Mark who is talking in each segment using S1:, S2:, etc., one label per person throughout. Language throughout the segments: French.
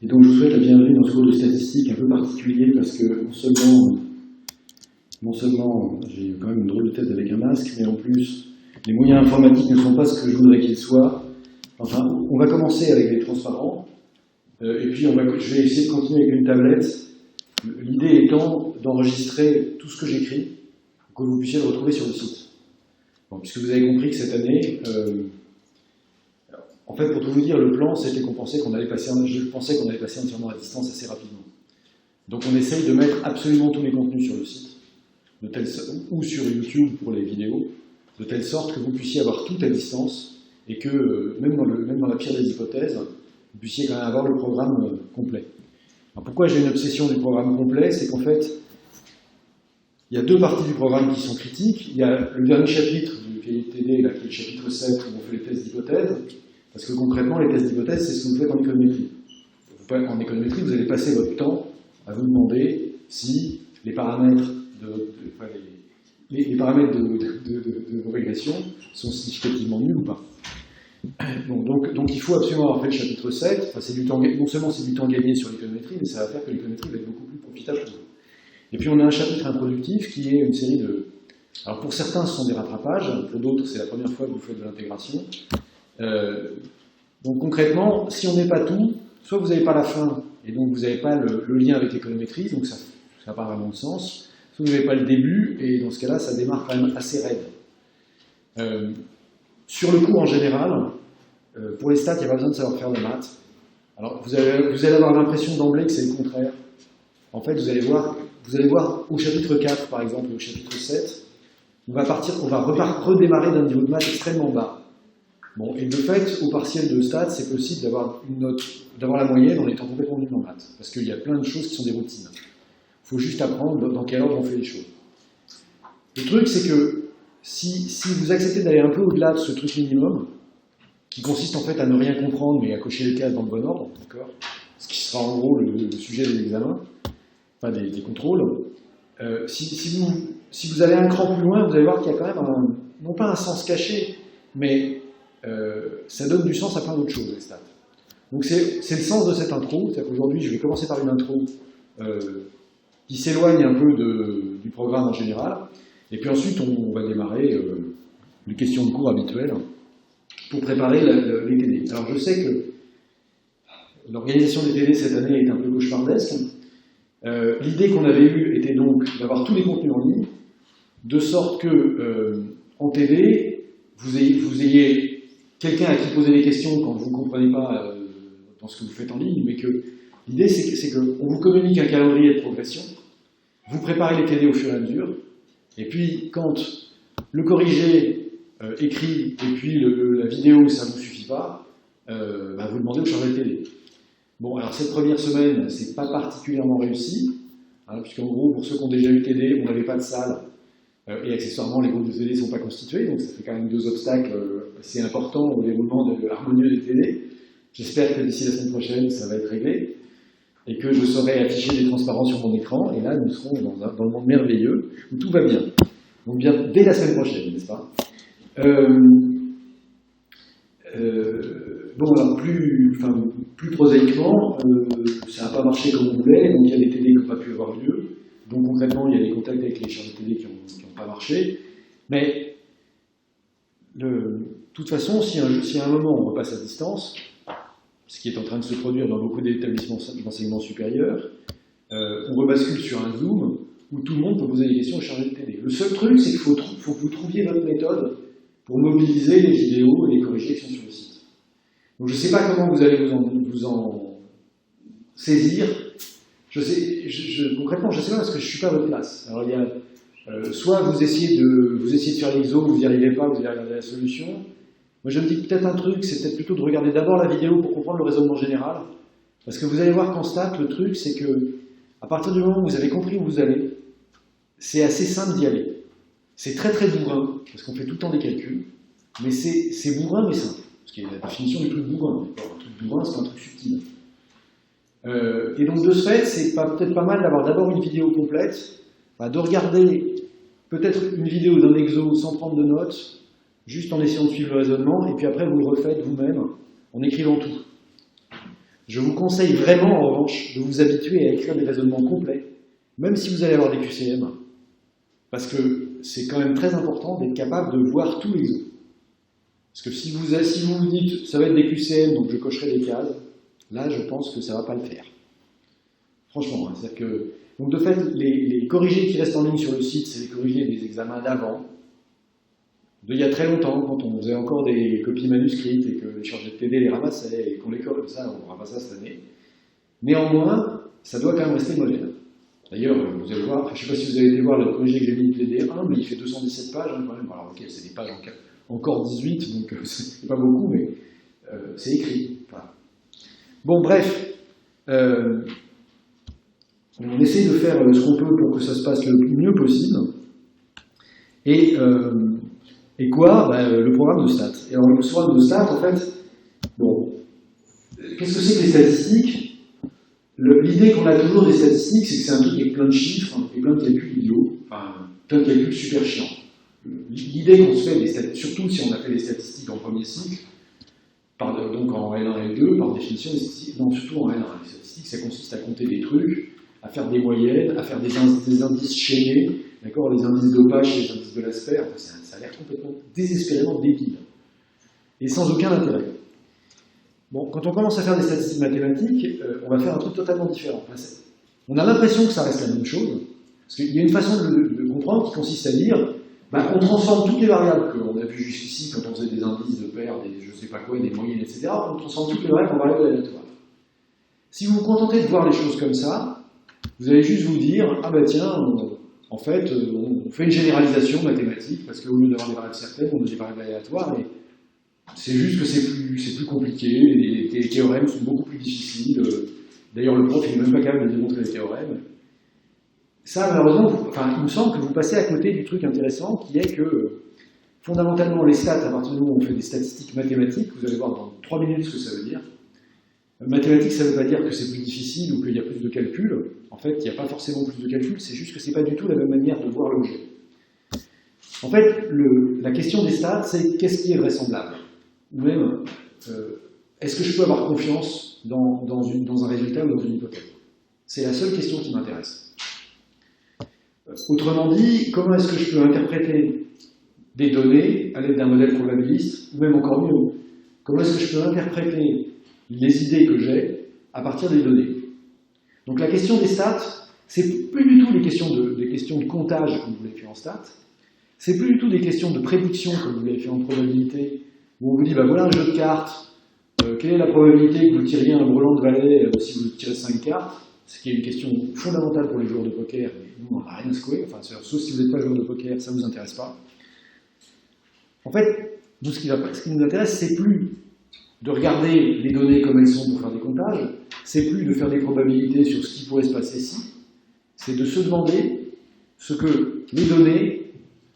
S1: Et donc je vous souhaite la bienvenue dans ce cours de statistique un peu particulier parce que non seulement j'ai quand même une drôle de tête avec un masque, mais en plus les moyens informatiques ne sont pas ce que je voudrais qu'ils soient. Enfin, on va commencer avec les transparents, et puis je vais essayer de continuer avec une tablette. L'idée étant d'enregistrer tout ce que j'écris, pour que vous puissiez le retrouver sur le site. Bon, puisque vous avez compris que cette année, en fait, pour tout vous dire, le plan, c'était qu'on pensait qu'on allait passer entièrement à distance assez rapidement. Donc on essaye de mettre absolument tous les contenus sur le site, ou sur YouTube pour les vidéos, de telle sorte que vous puissiez avoir tout à distance, et que, même dans la pire des hypothèses, vous puissiez quand même avoir le programme complet. Alors pourquoi j'ai une obsession du programme complet? C'est qu'en fait, il y a deux parties du programme qui sont critiques. Il y a le dernier chapitre du PITD, là, qui est le chapitre 7, où on fait les tests d'hypothèse, parce que concrètement, les tests d'hypothèse, c'est ce que vous faites en économétrie. En économétrie, vous allez passer votre temps à vous demander si les paramètres les paramètres de vos régressions sont significativement nuls ou pas. Bon, donc il faut absolument avoir fait le chapitre 7. Enfin, non seulement c'est du temps gagné sur l'économétrie, mais ça va faire que l'économétrie va être beaucoup plus profitable pour vous. Et puis on a un chapitre introductif qui est une série de... Alors pour certains, ce sont des rattrapages, pour d'autres, c'est la première fois que vous faites de l'intégration. Donc concrètement, si on n'est pas tout, soit vous n'avez pas la fin, et donc vous n'avez pas le lien avec l'économétrie, donc ça n'a pas vraiment de sens, soit vous n'avez pas le début, et dans ce cas-là, ça démarre quand même assez raide. Sur le cours en général, pour les stats, il n'y a pas besoin de savoir faire de maths. Alors vous allez avoir l'impression d'emblée que c'est le contraire. En fait, vous allez voir au chapitre 4, par exemple, ou au chapitre 7, on va redémarrer d'un niveau de maths extrêmement bas. Bon, et de fait, au partiel de stats, c'est possible d'avoir la moyenne en étant complètement nul en maths. Parce qu'il y a plein de choses qui sont des routines. Il faut juste apprendre dans quel ordre on fait les choses. Le truc, c'est que si vous acceptez d'aller un peu au-delà de ce truc minimum, qui consiste en fait à ne rien comprendre, mais à cocher les cases dans le bon ordre, d'accord, ce qui sera en gros le sujet des examens, enfin des contrôles, si vous allez un cran plus loin, vous allez voir qu'il y a quand même non pas un sens caché, mais ça donne du sens à plein d'autres choses, les stats. Donc c'est le sens de cette intro, c'est-à-dire qu'aujourd'hui je vais commencer par une intro qui s'éloigne un peu du programme en général, et puis ensuite on va démarrer les questions de cours habituelles pour préparer les TD. Alors je sais que l'organisation des TD cette année est un peu cauchemardesque. L'idée qu'on avait eue était donc d'avoir tous les contenus en ligne, de sorte que en TD, vous ayez quelqu'un à qui poser des questions quand vous ne comprenez pas dans ce que vous faites en ligne, mais que l'idée c'est qu'on vous communique un calendrier de progression, vous préparez les TD au fur et à mesure, et puis quand le corrigé écrit et puis la vidéo ça ne vous suffit pas, vous demandez au chargé de TD. Bon, alors cette première semaine, c'est pas particulièrement réussi, hein, puisqu'en gros, pour ceux qui ont déjà eu TD, on n'avait pas de salle, et accessoirement, les groupes de TD ne sont pas constitués, donc ça fait quand même deux obstacles assez importants au déroulement harmonieux des TD. J'espère que d'ici la semaine prochaine, ça va être réglé, et que je saurai afficher des transparents sur mon écran, et là, nous serons dans le monde merveilleux, où tout va bien. Donc bien, dès la semaine prochaine, n'est-ce pas? Bon, alors plus prosaïquement, ça n'a pas marché comme on voulait, donc il y a des TD qui n'ont pas pu avoir lieu, donc concrètement il y a des contacts avec les chargés de TD qui n'ont pas marché, mais de toute façon, si à un moment on repasse à distance, ce qui est en train de se produire dans beaucoup d'établissements d'enseignement supérieur, on rebascule sur un Zoom où tout le monde peut poser des questions aux chargés de TD. Le seul truc, c'est qu'il faut que vous trouviez votre méthode pour mobiliser les vidéos et les corriger qui sont sur le site. Donc je ne sais pas comment vous allez vous en saisir. Concrètement, je ne sais pas parce que je ne suis pas à votre place. Alors il y a, soit vous essayez de faire l'exo, vous n'y arrivez pas, vous allez regarder la solution. Moi je me dis peut-être un truc, c'est peut-être plutôt de regarder d'abord la vidéo pour comprendre le raisonnement général. Parce que vous allez voir qu'en stat, le truc c'est que à partir du moment où vous avez compris où vous allez, c'est assez simple d'y aller. C'est très très bourrin, parce qu'on fait tout le temps des calculs, mais c'est bourrin mais simple. Parce qu'il y a la définition du truc bourrin. Un truc bourrin, c'est un truc subtil. Et donc de ce fait, c'est peut-être pas mal d'avoir d'abord une vidéo complète, de regarder peut-être une vidéo d'un exo sans prendre de notes, juste en essayant de suivre le raisonnement, et puis après vous le refaites vous-même en écrivant tout. Je vous conseille vraiment, en revanche, de vous habituer à écrire des raisonnements complets, même si vous allez avoir des QCM, parce que c'est quand même très important d'être capable de voir tous les autres. Parce que si vous vous dites, ça va être des QCM, donc je cocherai des cases, là, je pense que ça ne va pas le faire. Franchement, hein, c'est-à-dire que... Donc, de fait, les corrigés qui restent en ligne sur le site, c'est les corrigés des examens d'avant, d'il y a très longtemps, quand on faisait encore des copies manuscrites et que les chargés de TD les ramassaient et qu'on les colle, ça, on ne fera pas ça cette année. Néanmoins, ça doit quand même rester moderne. D'ailleurs, vous allez voir, je ne sais pas si vous avez été voir le corrigé que j'ai mis de TD1, mais il fait 217 pages, hein, quand même. Alors, ok, c'est des pages encore 18, donc c'est pas beaucoup, mais c'est écrit. Voilà. Bon, bref, on essaie de faire ce qu'on peut pour que ça se passe le mieux possible. Et quoi? Le programme de stats. Et alors, le programme de stats, en fait, bon, qu'est-ce que c'est que les statistiques? L'idée qu'on a toujours des statistiques, c'est que c'est un truc avec plein de chiffres et plein de calculs idiots, enfin, plein de calculs super chiants. L'idée qu'on se fait des statistiques, surtout si on a fait des statistiques en premier cycle, donc en L1 et L2, par définition, les statistiques, non, surtout en L1, les statistiques, ça consiste à compter des trucs, à faire des moyennes, à faire des indices chaînés, d'accord, les indices d'Opache et les indices de l'Asper, enfin, ça a l'air complètement désespérément débile, et sans aucun intérêt. Bon, quand on commence à faire des statistiques mathématiques, on va faire un truc totalement différent. Enfin, on a l'impression que ça reste la même chose, parce qu'il y a une façon de comprendre qui consiste à dire on transforme toutes les variables qu'on a vues jusqu'ici quand on faisait des indices de paires, des je sais pas quoi, des moyennes, etc. On transforme toutes les variables en variables aléatoires. Si vous vous contentez de voir les choses comme ça, vous allez juste vous dire ah bah tiens, en fait, on fait une généralisation mathématique parce qu'au lieu d'avoir des variables certaines, on a des variables aléatoires et c'est juste que c'est plus compliqué, les théorèmes sont beaucoup plus difficiles. D'ailleurs, le prof, il n'est même pas capable de démontrer les théorèmes. Ça, malheureusement, il me semble que vous passez à côté du truc intéressant qui est que, fondamentalement, les stats, à partir du moment où on fait des statistiques mathématiques, vous allez voir dans 3 minutes ce que ça veut dire. Mathématiques, ça ne veut pas dire que c'est plus difficile ou qu'il y a plus de calculs. En fait, il n'y a pas forcément plus de calculs, c'est juste que ce n'est pas du tout la même manière de voir l'objet. En fait, la question des stats, c'est qu'est-ce qui est vraisemblable? Ou même, est-ce que je peux avoir confiance dans un résultat ou dans une hypothèse? C'est la seule question qui m'intéresse. Autrement dit, comment est-ce que je peux interpréter des données à l'aide d'un modèle probabiliste, ou même encore mieux, comment est-ce que je peux interpréter les idées que j'ai à partir des données? Donc la question des stats, c'est plus du tout des questions de comptage comme vous l'avez fait en stats, c'est plus du tout des questions de prédiction comme vous l'avez fait en probabilité, où on vous dit, voilà un jeu de cartes, quelle est la probabilité que vous tiriez un brelan de valet si vous tirez 5 cartes? Ce qui est une question fondamentale pour les joueurs de poker, mais nous, on n'a rien à secouer, sauf si vous n'êtes pas joueur de poker, ça ne vous intéresse pas. En fait, nous, ce qui nous intéresse, c'est plus de regarder les données comme elles sont pour faire des comptages, c'est plus de faire des probabilités sur ce qui pourrait se passer si, c'est de se demander ce que les données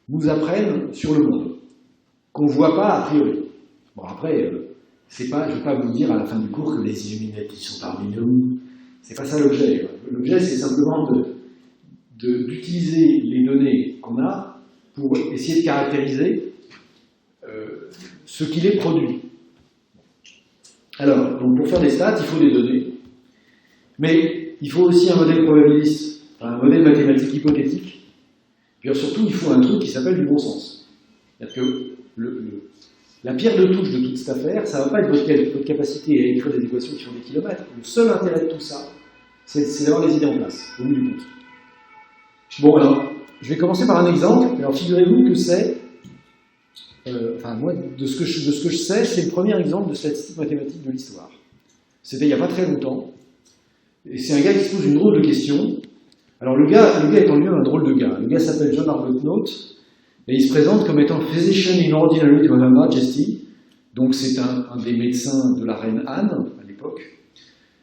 S1: nous apprennent sur le monde, qu'on ne voit pas a priori. Bon, après, je ne vais pas vous dire à la fin du cours que les Illuminati sont parmi nous. C'est pas ça l'objet. L'objet, c'est simplement d'utiliser les données qu'on a pour essayer de caractériser ce qui les produit. Alors, donc pour faire des stats, il faut des données, mais il faut aussi un modèle probabiliste, un modèle mathématique hypothétique, puis surtout, il faut un truc qui s'appelle du bon sens. C'est-à-dire que la pierre de touche de toute cette affaire, ça ne va pas être votre capacité à écrire des équations qui font des kilomètres. Le seul intérêt de tout ça, c'est d'avoir les idées en place, au bout du compte. Bon, alors, je vais commencer par un exemple. Alors, figurez-vous que c'est... moi, de ce que je sais, c'est le premier exemple de statistique mathématique de l'histoire. C'était il n'y a pas très longtemps. Et c'est un gars qui se pose une drôle de question. Alors, le gars est en lui-même un drôle de gars. Le gars s'appelle John Arbuthnot. Et il se présente comme étant Physician in Ordinary to Her Majesty. Donc, c'est un des médecins de la reine Anne, à l'époque.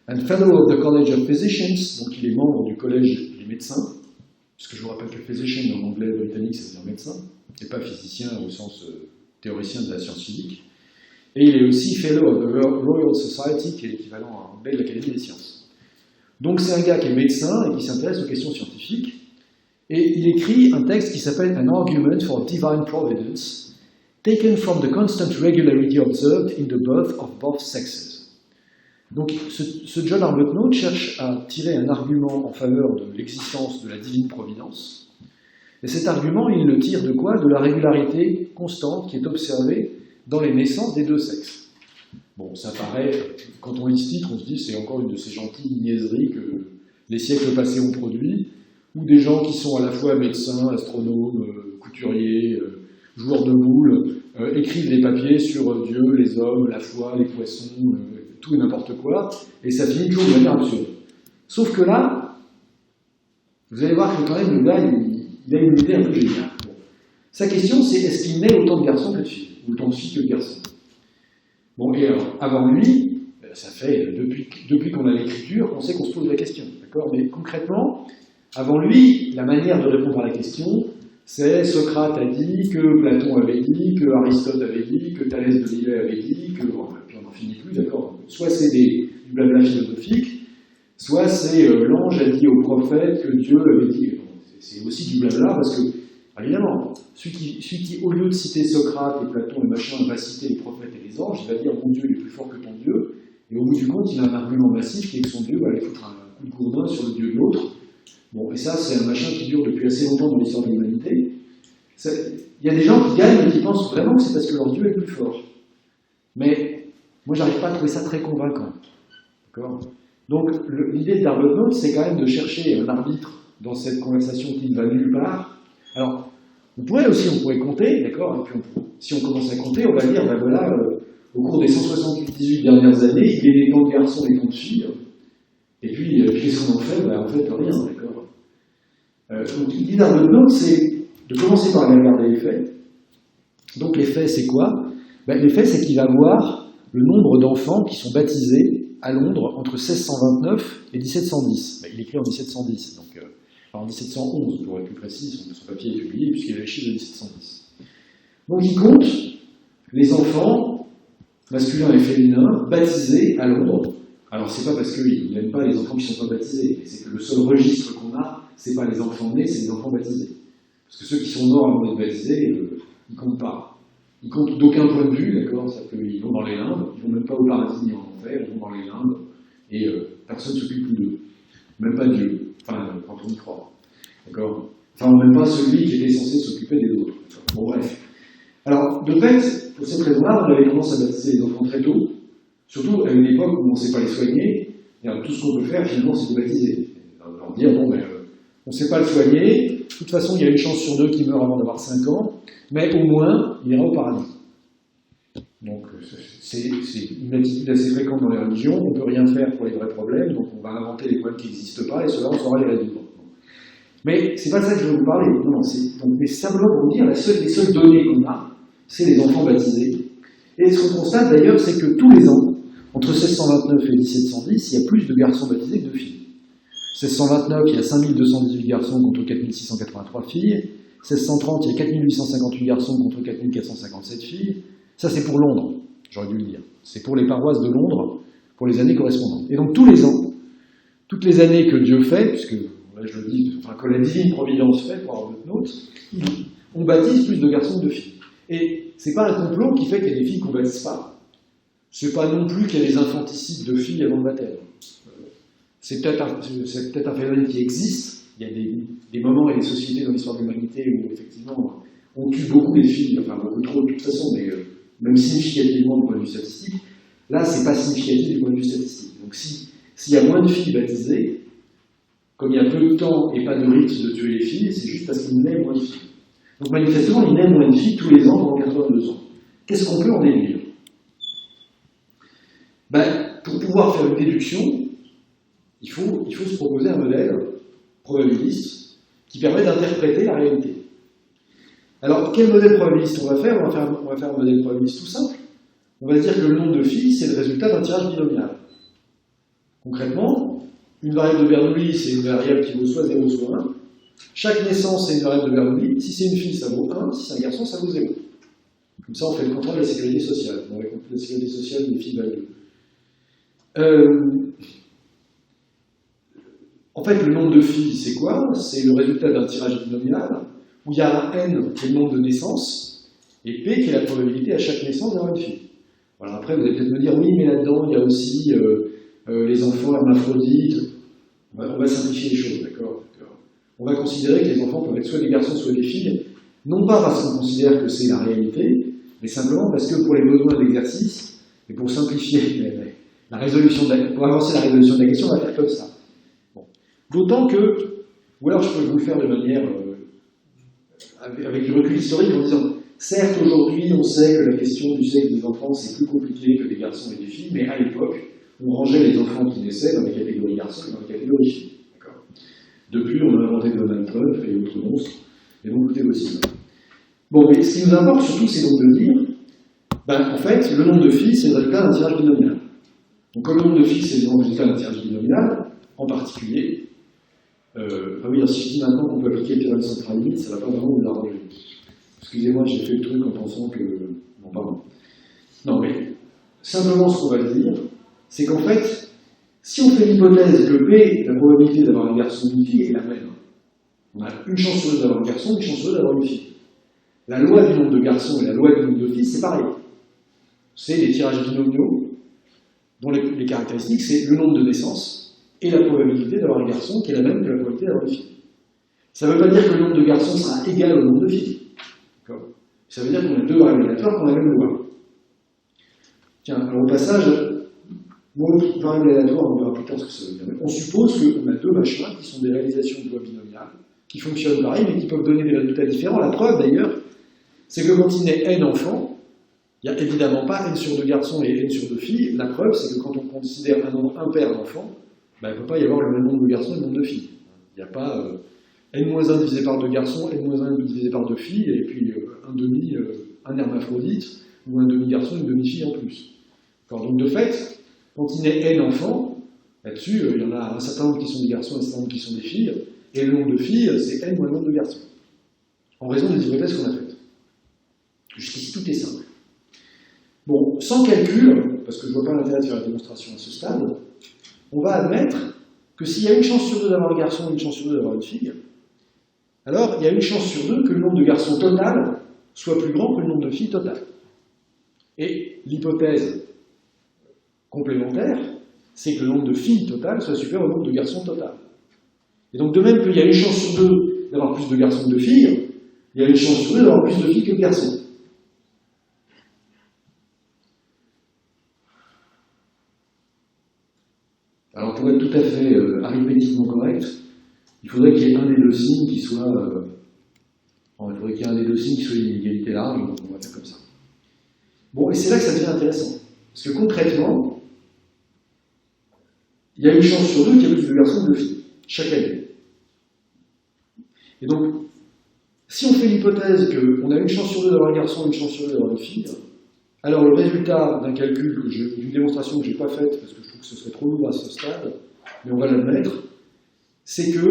S1: And Fellow of the College of Physicians. Donc, il est membre du collège des médecins. Puisque je vous rappelle que physician, en anglais britannique, ça veut dire médecin. Et pas physicien au sens théoricien de la science physique. Et il est aussi Fellow of the Royal Society, qui est l'équivalent en anglais de l'Académie des sciences. Donc, c'est un gars qui est médecin et qui s'intéresse aux questions scientifiques. Et il écrit un texte qui s'appelle An Argument for Divine Providence, taken from the constant regularity observed in the birth of both sexes. Donc ce John Arbuthnot cherche à tirer un argument en faveur de l'existence de la divine providence. Et cet argument, il le tire de quoi? De la régularité constante qui est observée dans les naissances des deux sexes. Bon, ça paraît, quand on lit ce titre, on se dit c'est encore une de ces gentilles niaiseries que les siècles passés ont produit, ou des gens qui sont à la fois médecins, astronomes, couturiers, joueurs de boules, écrivent des papiers sur Dieu, les hommes, la foi, les poissons, tout et n'importe quoi, et ça finit toujours de manière absurde. Sauf que là, vous allez voir que quand même le gars, il a une idée un peu géniale. Bon. Sa question, c'est est-ce qu'il naît autant de garçons que de filles, ou autant de filles que de garçons? Bon, et alors, avant lui, ça fait, depuis qu'on a l'écriture, on sait qu'on se pose la question, d'accord? Mais concrètement, avant lui, la manière de répondre à la question, c'est Socrate a dit, que Platon avait dit, que Aristote avait dit, que Thalès de Milet avait dit, que... Bon, puis on n'en finit plus, d'accord? Soit c'est du blabla philosophique, soit c'est l'ange a dit au prophète que Dieu avait dit. Bon, c'est aussi du blabla, parce que, évidemment, celui qui, au lieu de citer Socrate et Platon et machin, va citer les prophètes et les anges, il va dire mon Dieu il est plus fort que ton Dieu, et au bout du compte, il a un argument massif qui est que son Dieu va aller foutre un coup de gourdin sur le Dieu de l'autre. Bon, et ça, c'est un machin qui dure depuis assez longtemps dans l'histoire de l'humanité. Il y a des gens qui gagnent et qui pensent vraiment que c'est parce que leur Dieu est plus fort. Mais moi, j'arrive pas à trouver ça très convaincant. D'accord? Donc, l'idée d'Arbuthnot, c'est quand même de chercher un arbitre dans cette conversation qui ne va nulle part. Alors, on pourrait compter, d'accord? Et puis, si on commence à compter, on va dire, ben voilà, au cours des 178 dernières années, il y a des tant de garçons et tant de filles. Et puis, qu'est-ce qu'on en fait? Ben, en fait, rien, d'accord? Donc, l'idée d'Arbuthnot, c'est de commencer par regarder les faits. Donc, les faits, c'est quoi? Ben, les faits, c'est qu'il va voir le nombre d'enfants qui sont baptisés à Londres entre 1629 et 1710. Ben, il écrit en 1710, donc en 1711, pour être plus précis, son papier est publié, puisqu'il a les chiffres de 1710. Donc, il compte les enfants, masculins et féminins, baptisés à Londres. Alors, c'est pas parce qu'il n'aime pas les enfants qui ne sont pas baptisés, c'est que le seul registre qu'on a, c'est pas les enfants nés, c'est les enfants baptisés. Parce que ceux qui sont morts avant d'être baptisés, ils comptent pas. Ils comptent d'aucun point de vue, d'accord? C'est-à-dire qu'ils vont dans les limbes, ils vont même pas au paradis ni en enfer, ils vont dans les limbes, et personne ne s'occupe plus d'eux. Même pas Dieu, enfin, quand on y croit. D'accord? Enfin, même pas celui qui était censé s'occuper des autres. Bon, bref. Alors, de fait, pour cette raison-là, on avait tendance à baptiser les enfants très tôt, surtout à une époque où on ne sait pas les soigner, et tout ce qu'on peut faire, finalement, c'est de baptiser. Leur dire, bon, ben, on ne sait pas le soigner, de toute façon, il y a une chance sur deux qu'il meurt avant d'avoir 5 ans, mais au moins, il ira au paradis. Donc, c'est une attitude assez fréquente dans les religions, on ne peut rien faire pour les vrais problèmes, donc on va inventer les problèmes qui n'existent pas, et cela, on saura les résoudre. Mais c'est pas ça que je veux vous parler, non, mais simplement pour vous dire, les seules données qu'on a, c'est les enfants baptisés. Et ce qu'on constate d'ailleurs, c'est que tous les ans, entre 1629 et 1710, il y a plus de garçons baptisés que de filles. 1629, il y a 5218 garçons contre 4683 filles. 1630, il y a 4858 garçons contre 4457 filles. Ça, c'est pour Londres, j'aurais dû le dire. C'est pour les paroisses de Londres, pour les années correspondantes. Et donc, tous les ans, toutes les années que Dieu fait, puisque, là je le dis, enfin, que la divine providence fait, pour Arbuthnot, on baptise plus de garçons que de filles. Et c'est pas un complot qui fait qu'il y a des filles qu'on baptise pas. C'est pas non plus qu'il y a des infanticides de filles avant le baptême. C'est peut-être un phénomène qui existe. Il y a des moments et des sociétés dans l'histoire de l'humanité où, effectivement, on tue beaucoup les filles, enfin beaucoup trop de toute façon, mais même significativement du point de vue statistique. Là, c'est pas significatif du point de vue statistique. Donc, s'il y a moins de filles baptisées, comme il y a peu de temps et pas de rite de tuer les filles, c'est juste parce qu'il naît moins de filles. Donc, manifestement, il naît moins de filles tous les ans pendant 82 ans. Qu'est-ce qu'on peut en déduire? Ben, pour pouvoir faire une déduction, il faut se proposer un modèle probabiliste qui permet d'interpréter la réalité. Alors, quel modèle probabiliste on va faire? On va faire un modèle probabiliste tout simple. On va dire que le nombre de filles, c'est le résultat d'un tirage binomial. Concrètement, une variable de Bernoulli, c'est une variable qui vaut soit 0, soit 1. Chaque naissance, c'est une variable de Bernoulli. Si c'est une fille, ça vaut 1. Si c'est un garçon, ça vaut 0. Comme ça, on fait le contrôle de la sécurité sociale. On va calculer la sécurité sociale des filles valent 2. En fait, le nombre de filles, c'est quoi? C'est le résultat d'un tirage binomial, où il y a un n qui est le nombre de naissances, et p qui est la probabilité à chaque naissance d'avoir une fille. Voilà, après, vous allez peut-être me dire, oui, mais là-dedans, il y a aussi les enfants hermaphrodites. On va simplifier les choses, d'accord? On va considérer que les enfants peuvent être soit des garçons, soit des filles, non pas parce qu'on considère que c'est la réalité, mais simplement parce que pour les besoins de l'exercice, et pour simplifier la résolution pour avancer la résolution de la question, on va faire comme ça. Bon. D'autant que, ou alors je peux vous le faire de manière, avec du recul historique, en disant, certes aujourd'hui on sait que la question du sexe des enfants c'est plus compliqué que des garçons et des filles, mais à l'époque, on rangeait les enfants qui naissaient dans les catégories garçons et dans les catégories filles. Depuis, on a inventé Donald Trump et d'autres monstres, et donc tout est possible. Bon, mais ce qui nous importe surtout, c'est donc de dire, en fait, le nombre de filles, c'est le résultat d'un tirage binomial. Donc, comme le nombre de filles, c'est le résultat d'un tirage binomial, en particulier, si je dis maintenant qu'on peut appliquer le théorème de centrale limite, ça ne va pas vraiment nous arranger. Excusez-moi, j'ai fait le truc en pensant que... Non, pardon. Non, mais simplement, ce qu'on va dire, c'est qu'en fait, si on fait l'hypothèse que P, la probabilité d'avoir un garçon ou une fille est la même, on a une chance sur deux d'avoir un garçon, une chance sur deux d'avoir une fille. La loi du nombre de garçons et la loi du nombre de filles, c'est pareil. C'est des tirages binomiaux dont les caractéristiques, c'est le nombre de naissances et la probabilité d'avoir un garçon qui est la même que la probabilité d'avoir une fille. Ça ne veut pas dire que le nombre de garçons sera égal au nombre de filles. Ça veut dire qu'on a deux variables aléatoires qui ont la même loi. Tiens, alors au passage, variable aléatoire, on verra plus tard ce que ça veut dire. On suppose qu'on a deux machins qui sont des réalisations de lois binomiales, qui fonctionnent pareil, mais qui peuvent donner des résultats différents. La preuve, d'ailleurs, c'est que quand il naît n enfants, il n'y a évidemment pas n sur 2 garçons et n sur 2 filles. La preuve, c'est que quand on considère un nombre impair d'enfants, il ne peut pas y avoir le même nombre de garçons et le nombre de filles. Il n'y a pas n-1 divisé par 2 garçons, n-1 divisé par 2 filles, et puis un hermaphrodite, ou un demi-garçon et une demi-fille en plus. Donc de fait, quand il naît n enfants, là-dessus, il y en a un certain nombre qui sont des garçons et un certain nombre qui sont des filles, et le nombre de filles, c'est n moins le nombre de garçons. En raison des hypothèses qu'on a faites. Jusqu'ici, tout est simple. Bon, sans calcul, parce que je ne vois pas l'intérêt de faire la démonstration à ce stade, on va admettre que s'il y a une chance sur deux d'avoir un garçon et une chance sur deux d'avoir une fille, alors il y a une chance sur deux que le nombre de garçons total soit plus grand que le nombre de filles total. Et l'hypothèse complémentaire, c'est que le nombre de filles total soit supérieur au nombre de garçons total. Et donc de même qu'il y a une chance sur deux d'avoir plus de garçons que de filles, il y a une chance sur deux d'avoir plus de filles que de garçons. Alors pour être tout à fait arithmétiquement correct, il faudrait qu'il y ait un des deux signes qui soit... il faudrait qu'il y ait un des deux signes qui soit une inégalité large, donc on va faire comme ça. Bon, et c'est là que ça devient intéressant. Parce que concrètement, il y a une chance sur deux qu'il y ait plus de garçons que de filles, chaque année. Et donc, si on fait l'hypothèse qu'on a une chance sur deux d'avoir un garçon et une chance sur deux d'avoir une fille, alors le résultat d'un calcul, d'une démonstration que je n'ai pas faite, parce que je trouve que ce serait trop lourd à ce stade, mais on va l'admettre, c'est qu'il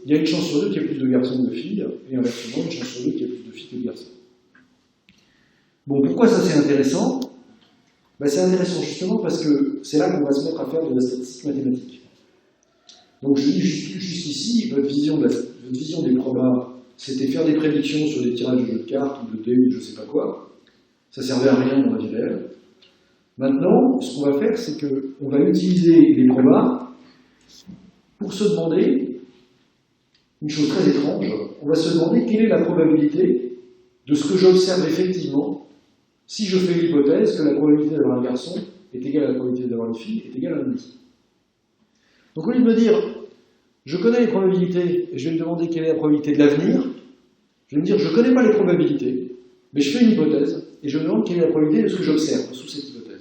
S1: y a une chance sur deux qu'il y ait plus de garçons que de filles, et inversement, une chance sur deux qu'il y ait plus de filles que de garçons. Bon, pourquoi ça c'est intéressant? C'est intéressant justement parce que c'est là qu'on va se mettre à faire de la statistique mathématique. Donc je dis jusqu'ici, votre vision des probas, c'était faire des prédictions sur des tirages de jeux de cartes, ou de dés, ou je ne sais pas quoi. Ça ne servait à rien dans la vie réelle. Maintenant, ce qu'on va faire, c'est qu'on va utiliser les probas pour se demander une chose très étrange. On va se demander quelle est la probabilité de ce que j'observe effectivement si je fais l'hypothèse que la probabilité d'avoir un garçon est égale à la probabilité d'avoir une fille est égale à 1,5. Donc au lieu de me dire, je connais les probabilités, et je vais me demander quelle est la probabilité de l'avenir, je vais me dire, je ne connais pas les probabilités, mais je fais une hypothèse, et je me demande quelle est la probabilité de ce que j'observe sous cette hypothèse.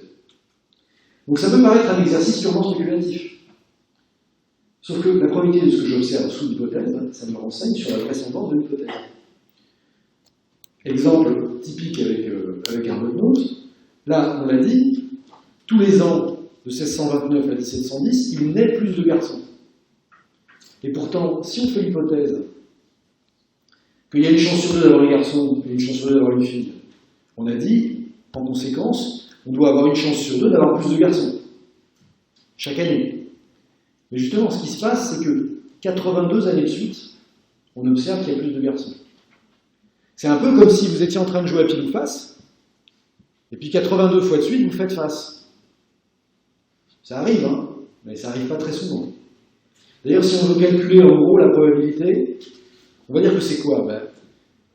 S1: Donc ça peut paraître un exercice purement spéculatif. Sauf que la probabilité de ce que j'observe sous l'hypothèse, ça me renseigne sur la vraisemblance de l'hypothèse. Exemple typique avec Arbuthnot. Là, on l'a dit, tous les ans, de 1629 à 1710, il naît plus de garçons. Et pourtant, si on fait l'hypothèse qu'il y a une chance sur deux d'avoir un garçon et une chance sur deux d'avoir une fille, on a dit, en conséquence, on doit avoir une chance sur deux d'avoir plus de garçons, chaque année. Mais justement, ce qui se passe, c'est que 82 années de suite, on observe qu'il y a plus de garçons. C'est un peu comme si vous étiez en train de jouer à pile ou face, et puis 82 fois de suite, vous faites face. Ça arrive, hein? Mais ça n'arrive pas très souvent. D'ailleurs, si on veut calculer en gros la probabilité, on va dire que c'est quoi? Ben,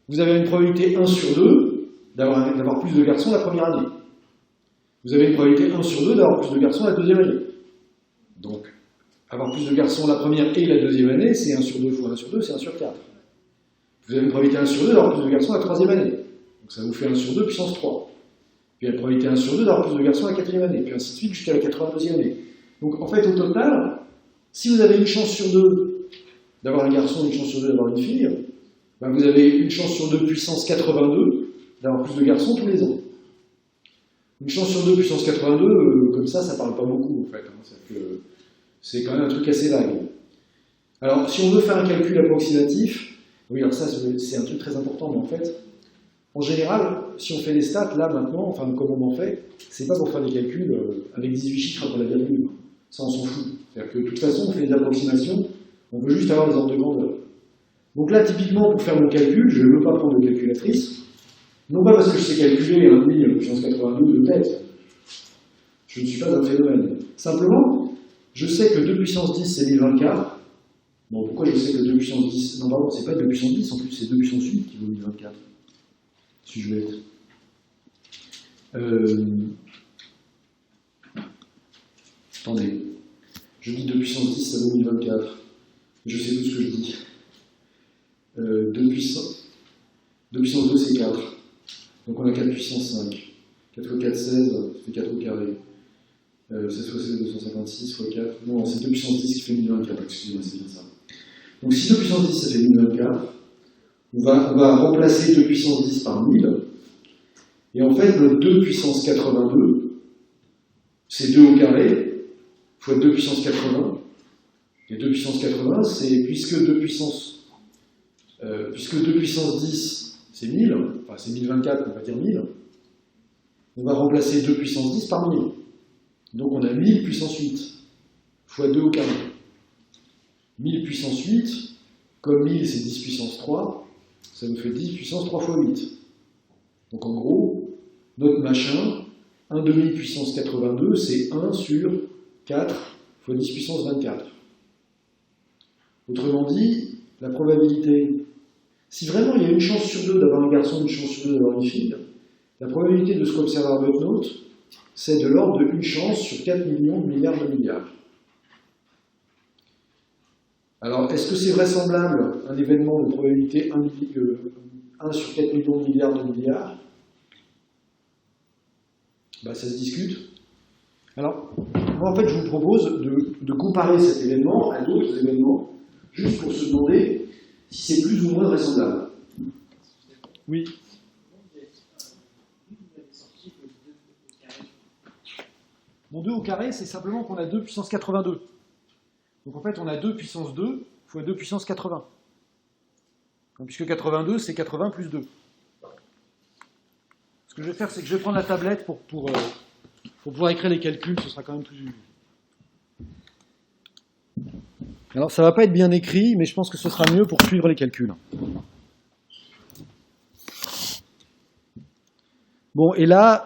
S1: vous avez une probabilité 1 sur 2 d'avoir plus de garçons la première année. Vous avez une probabilité 1 sur 2 d'avoir plus de garçons la deuxième année. Donc, avoir plus de garçons la première et la deuxième année, c'est 1 sur 2 fois 1 sur 2, c'est 1 sur 4. Vous avez une probabilité 1 sur 2 d'avoir plus de garçons la troisième année. Donc ça vous fait 1 sur 2 puissance 3. Puis la probabilité 1 sur 2 d'avoir plus de garçons la quatrième année. Puis ainsi de suite jusqu'à la 82e année. Donc en fait, au total, si vous avez une chance sur 2 d'avoir un garçon et une chance sur 2 d'avoir une fille, ben vous avez une chance sur 2 puissance 82 d'avoir plus de garçons tous les ans. Une chance sur 2 puissance 82, comme ça parle pas beaucoup en fait. C'est quand même un truc assez vague. Alors, si on veut faire un calcul approximatif, oui, alors ça c'est un truc très important, mais en fait, en général, si on fait des stats, là maintenant, enfin comme on en fait, c'est pas pour faire des calculs avec 18 chiffres après la virgule. Ça on s'en fout. C'est-à-dire que de toute façon, on fait des approximations, on veut juste avoir des ordres de grandeur. Donc là, typiquement, pour faire mon calcul, je ne veux pas prendre de calculatrice, non pas parce que je sais calculer 1,5 puissance 82 de tête. Je ne suis pas un phénomène. Simplement, je sais que 2 puissance 10 c'est 1024. Bon, pourquoi je sais que 2 puissance 10? Non, pardon, c'est pas 2 puissance 10, en plus c'est 2 puissance 8 qui vaut 1024. Si je vais être. Attendez. Je dis 2 puissance 10, ça vaut 1024. Je sais tout ce que je dis. 2 puissance 2 c'est 4. Donc on a 4 puissance 5. 4 fois 4, 16, ça fait 4 au carré. 16 fois 16, 256 fois 4. Non, c'est 2 puissance 10 qui fait 1024, excusez-moi, c'est bien ça. Donc si 2 puissance 10 ça fait 1024, on va remplacer 2 puissance 10 par 1000. Et en fait, notre 2 puissance 82, c'est 2 au carré, fois 2 puissance 80. Et 2 puissance 80, c'est puisque 2 puissance 10, c'est 1000, enfin c'est 1024, on va dire 1000, on va remplacer 2 puissance 10 par 1000. Donc on a 1000 puissance 8, fois 2 au carré. 1000 puissance 8, comme 1000 c'est 10 puissance 3, ça nous fait 10 puissance 3 fois 8. Donc en gros, notre machin, 1 de 1000 puissance 82, c'est 1 sur 4 fois 10 puissance 24. Autrement dit, la probabilité, si vraiment il y a une chance sur 2 d'avoir un garçon, une chance sur 2 d'avoir une fille, la probabilité de ce qu'observe Arbuthnot, c'est de l'ordre de 1 chance sur 4 millions de milliards de milliards. Alors, est-ce que c'est vraisemblable un événement de probabilité 1 sur 4 millions de milliards de milliards? Ben, ça se discute. Alors, moi en fait, je vous propose de comparer cet événement à d'autres événements, juste pour se demander si c'est plus ou moins vraisemblable. Oui. Mon 2 au carré, c'est simplement qu'on a 2 puissance 82. Donc en fait, on a 2 puissance 2 fois 2 puissance 80. Donc, puisque 82, c'est 80 plus 2. Ce que je vais faire, c'est que je vais prendre la tablette pour pouvoir écrire les calculs, ce sera quand même plus... Alors, ça ne va pas être bien écrit, mais je pense que ce sera mieux pour suivre les calculs. Bon, et là,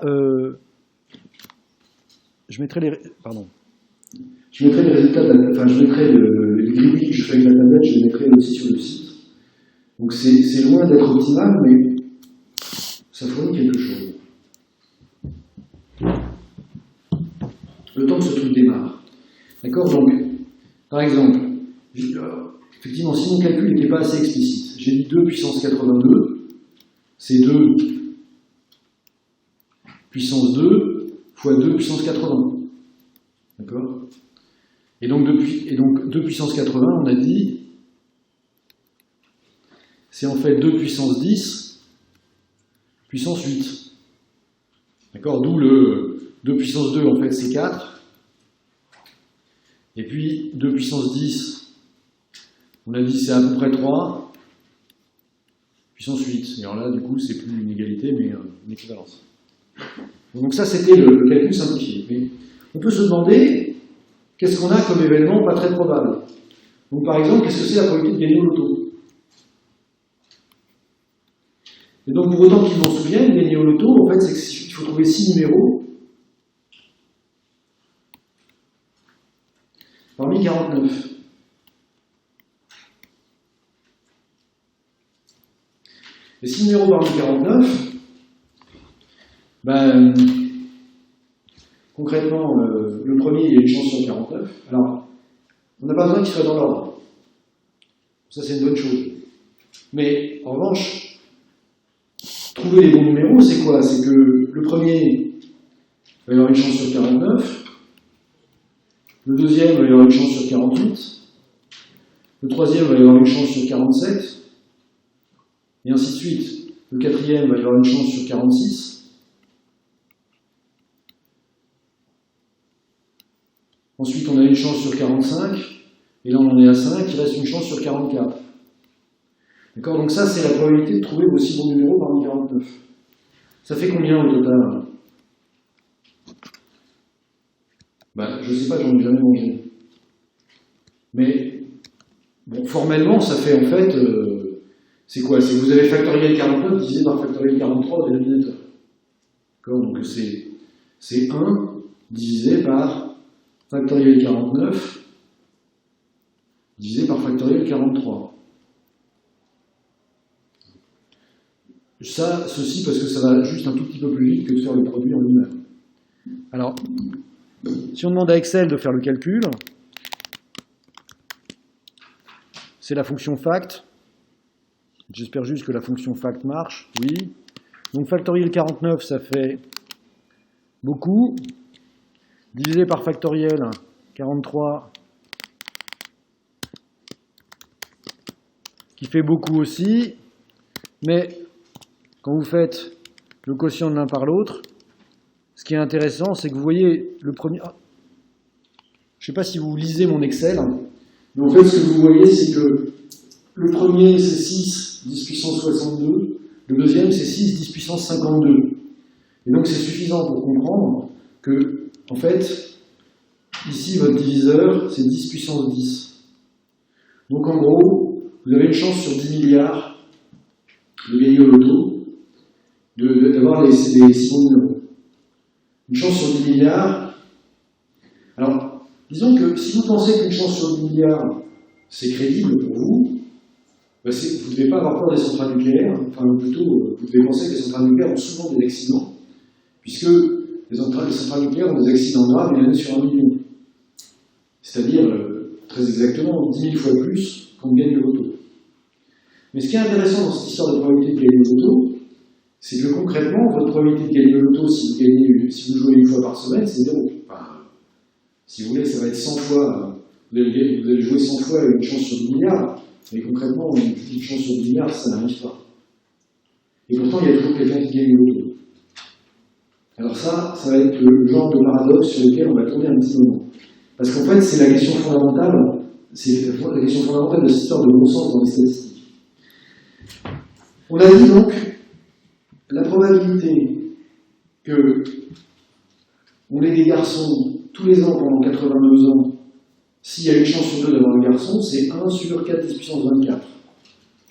S1: je mettrai les résultats je mettrai les gribouillis que je fais avec la tablette, je les mettrai aussi sur le site. Donc c'est loin d'être optimal, mais ça fournit quelque chose. Le temps que ce truc démarre. D'accord? Donc, par exemple, effectivement, si mon calcul n'était pas assez explicite, j'ai dit 2 puissance 82, c'est 2 puissance 2 fois 2 puissance 80. D'accord? Et donc 2 puissance 80, on a dit, c'est en fait 2 puissance 10 puissance 8. D'accord? D'où le 2 puissance 2, en fait, c'est 4. Et puis 2 puissance 10, on a dit c'est à peu près 3 puissance 8. Et alors là, du coup, c'est plus une égalité, mais une équivalence. Donc ça, c'était le calcul simplifié. Mais on peut se demander, qu'est-ce qu'on a comme événement pas très probable? Donc par exemple, qu'est-ce que c'est la probabilité de gagner au loto? Et donc pour autant qu'ils m'en souviennent, gagner au loto, en fait, c'est qu'il faut trouver 6 numéros parmi 49. Les 6 numéros parmi 49, ben, concrètement, le premier, il y a une chance sur 49. Alors, on n'a pas besoin qu'il soit dans l'ordre. Ça, c'est une bonne chose. Mais, en revanche, trouver les bons numéros, c'est quoi? C'est que le premier, il va y avoir une chance sur 49. Le deuxième, il va y avoir une chance sur 48. Le troisième, il va y avoir une chance sur 47. Et ainsi de suite. Le quatrième, il va y avoir une chance sur 46. Ensuite, on a une chance sur 45. Et là, on en est à 5. Il reste une chance sur 44. D'accord? Donc ça, c'est la probabilité de trouver vos 6 bons numéros parmi 49. Ça fait combien au total? Ben, je ne sais pas, j'en ai jamais mangé. Mais, bon, formellement, ça fait en fait... c'est quoi? C'est que vous avez factoriel 49 divisé par factoriel 43 au dénominateur. D'accord? Donc c'est 1 divisé par factoriel 49 divisé par factoriel 43. Ceci parce que ça va juste un tout petit peu plus vite que de faire le produit en lui-même. Alors, si on demande à Excel de faire le calcul, c'est la fonction fact. J'espère juste que la fonction fact marche. Oui. Donc factoriel 49, ça fait beaucoup. Divisé par factoriel 43, qui fait beaucoup aussi. Mais quand vous faites le quotient de l'un par l'autre, ce qui est intéressant, c'est que vous voyez le premier... Ah, je ne sais pas si vous lisez mon Excel, mais en fait, ce que vous voyez, c'est que le premier, c'est 6, 10 puissance 62. Le deuxième, c'est 6, 10 puissance 52. Et donc, c'est suffisant pour comprendre que, en fait, ici, votre diviseur, c'est 10 puissance 10. Donc, en gros, vous avez une chance sur 10 milliards de gagner au loto, d'avoir les 6 bons numéros. Une chance sur 10 milliards. Alors, disons que si vous pensez qu'une chance sur 10 milliards, c'est crédible pour vous, ben vous ne devez pas avoir peur des centrales nucléaires, enfin plutôt, vous devez penser que les centrales nucléaires ont souvent des accidents, puisque les centrales nucléaires ont des accidents graves, il y en a sur 1 million. C'est-à-dire, très exactement, 10 000 fois plus qu'on gagne le loto. Mais ce qui est intéressant dans cette histoire de probabilité de gagner le loto, c'est que concrètement, votre probabilité de gagner le loto, si vous jouez une fois par semaine, c'est 0. Enfin, si vous voulez, ça va être 100 fois, vous allez jouer 100 fois une chance sur 10 milliards, mais concrètement, une petite chance sur 10 milliards, ça n'arrive pas. Et pourtant, il y a toujours quelqu'un qui gagne le loto. Alors ça va être le genre de paradoxe sur lequel on va tourner un petit moment. Parce qu'en fait, c'est la question fondamentale, de cette histoire de bon sens dans les statistiques. On a dit donc, la probabilité que on ait des garçons tous les ans pendant 82 ans, s'il y a une chance sur 2 d'avoir un garçon, c'est 1 sur 4 10 puissance 24.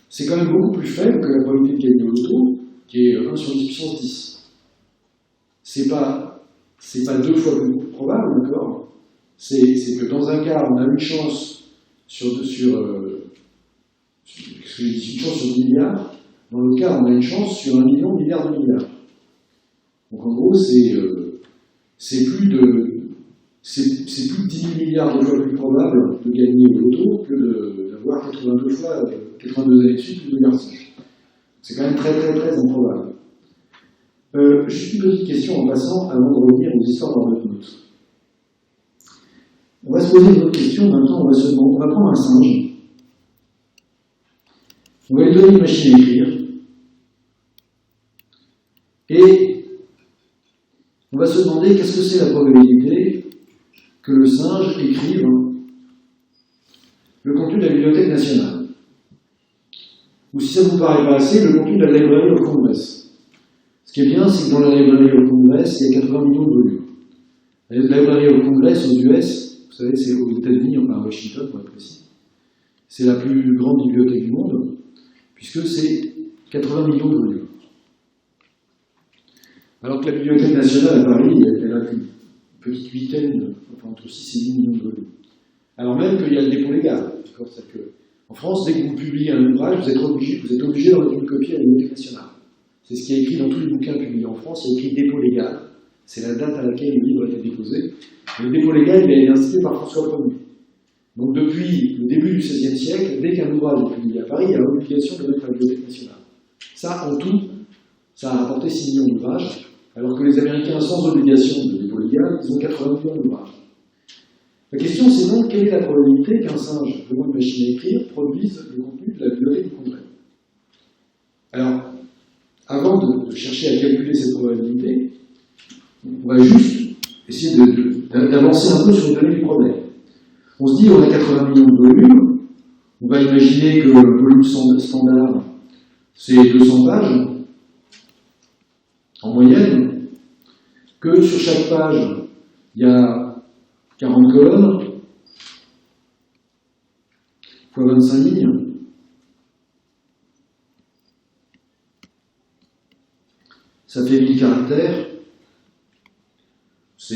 S1: C'est quand même beaucoup plus faible que la probabilité de gagner au loto, qui est 1 sur 10 puissance 10. C'est pas 2 fois plus probable, d'accord? C'est que dans un cas, on a une chance sur 10 milliards, dans l'autre cas, on a une chance sur 1 million de milliards de milliards. Donc en gros, c'est plus de 10 000 milliards de fois plus probable de gagner au loto que d'avoir 82 années de suite plus de garçons. C'est quand même très très très improbable. Juste une petite question en passant avant de revenir aux histoires dans votre note. On va se poser une autre question, maintenant on va prendre un singe. On va lui donner une machine à écrire. Et on va se demander qu'est-ce que c'est la probabilité que le singe écrive le contenu de la Bibliothèque nationale. Ou si ça ne vous paraît pas assez, le contenu de la Library of Congress. Ce qui est bien, c'est que dans la Library of Congress, il y a 80 millions de volumes. La Library of Congress aux US, vous savez, c'est aux États-Unis, enfin à Washington pour être précis. C'est la plus grande bibliothèque du monde, puisque c'est 80 millions de volumes. Alors que la Bibliothèque nationale à Paris, elle a une petite huitaine, enfin entre 6 et 10 millions de volumes. alors même qu'il y a le dépôt légal. En France, dès que vous publiez un ouvrage, vous êtes obligé de remettre une copie à la Bibliothèque nationale. C'est ce qui est écrit dans tous les bouquins publiés en France, il y a écrit dépôt légal. C'est la date à laquelle le livre a été déposé. Et le dépôt légal, il a été institué par François Ier. Donc depuis le début du XVIe siècle, dès qu'un ouvrage est publié à Paris, il y a l'obligation de le mettre à la Bibliothèque nationale. Ça, en tout, ça a rapporté 6 millions d'ouvrages, alors que les Américains, sans obligation de dépôt légal, ils ont 80 millions d'ouvrages. La question, c'est donc, quelle est la probabilité qu'un singe devant une machine à écrire produise le contenu de la bibliothèque du Congrès? Alors, avant de chercher à calculer cette probabilité, on va juste essayer d'avancer un peu sur les données du problème. On se dit, on a 80 millions de volumes, on va imaginer que le volume standard, c'est 200 pages, en moyenne, que sur chaque page, il y a 40 colonnes, fois 25 lignes. Ça fait 1000 caractères. Ça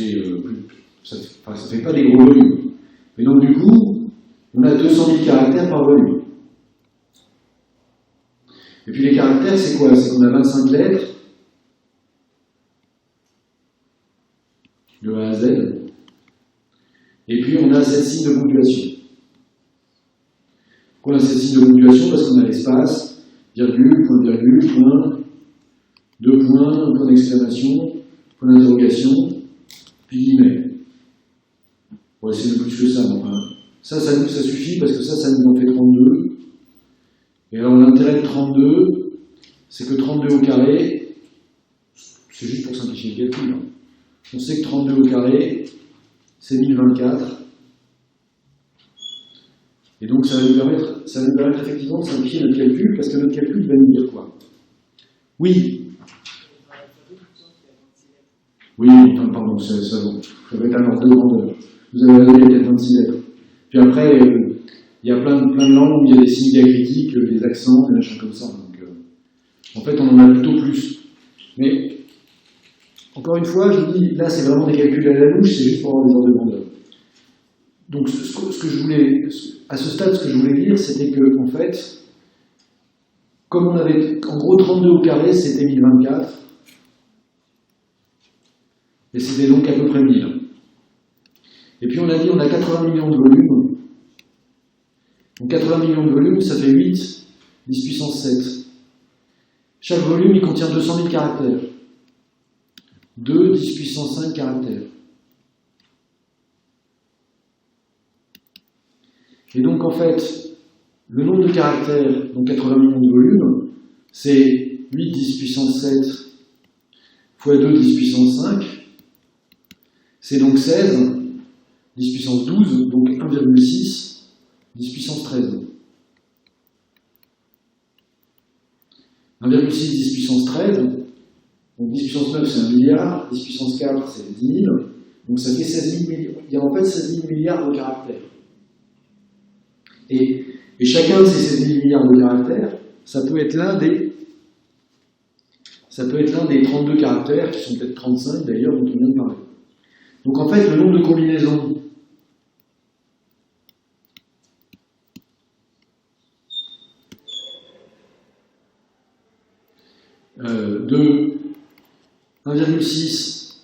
S1: fait pas des gros volumes. Et donc du coup, on a 200 000 caractères par volume. Et puis les caractères, c'est quoi? C'est qu'on a 25 lettres, de A à Z. Et puis on a 7 signes de ponctuation. Pourquoi on a 7 signes de ponctuation? Parce qu'on a l'espace, virgule, point, 2 points, un point d'exclamation, point d'interrogation, puis guillemets. On va essayer de plus que ça. Bon, hein. Ça suffit parce que ça nous en fait 32. Et alors l'intérêt de 32, c'est que 32 au carré, c'est juste pour simplifier le calcul. Hein. On sait que 32 au carré, c'est 1024. Et donc ça va nous permettre effectivement de simplifier notre calcul, parce que notre calcul va nous dire quoi? Oui. Oui, enfin, pardon, ça va être un ordre de grandeur. Vous avez donné peut-être 26 lettres. Puis après, il y a plein de langues où il y a des signes diacritiques, des accents, des machins comme ça. Donc, en fait, on en a plutôt plus. Mais, encore une fois, je vous dis, là, c'est vraiment des calculs à la louche, c'est juste pour avoir des ordres de grandeur. Donc, ce que je voulais, à ce stade, ce que je voulais dire, c'était que, en fait, comme on avait, en gros, 32 au carré, c'était 1024. Et c'était donc à peu près 1000. Et puis on a dit on a 80 millions de volumes. Donc 80 millions de volumes, ça fait 8, 10 puissance 7. Chaque volume, il contient 200 000 caractères. 2, 10 puissance 5 caractères. Et donc en fait, le nombre de caractères, donc 80 millions de volumes, c'est 8, 10 puissance 7 fois 2, 10 puissance 5. C'est donc 16, 10 puissance 12, donc 1,6, 10 puissance 13. 1,6, 10 puissance 13, donc 10 puissance 9 c'est 1 milliard, 10 puissance 4 c'est 10 000, donc ça fait 16 000 milliards. Il y a en fait 16 000 milliards de caractères. Et chacun de ces 16 000 milliards de caractères, ça peut être l'un des 32 caractères, qui sont peut-être 35 d'ailleurs, dont on vient de parler. Donc en fait, le nombre de combinaisons de 1,6,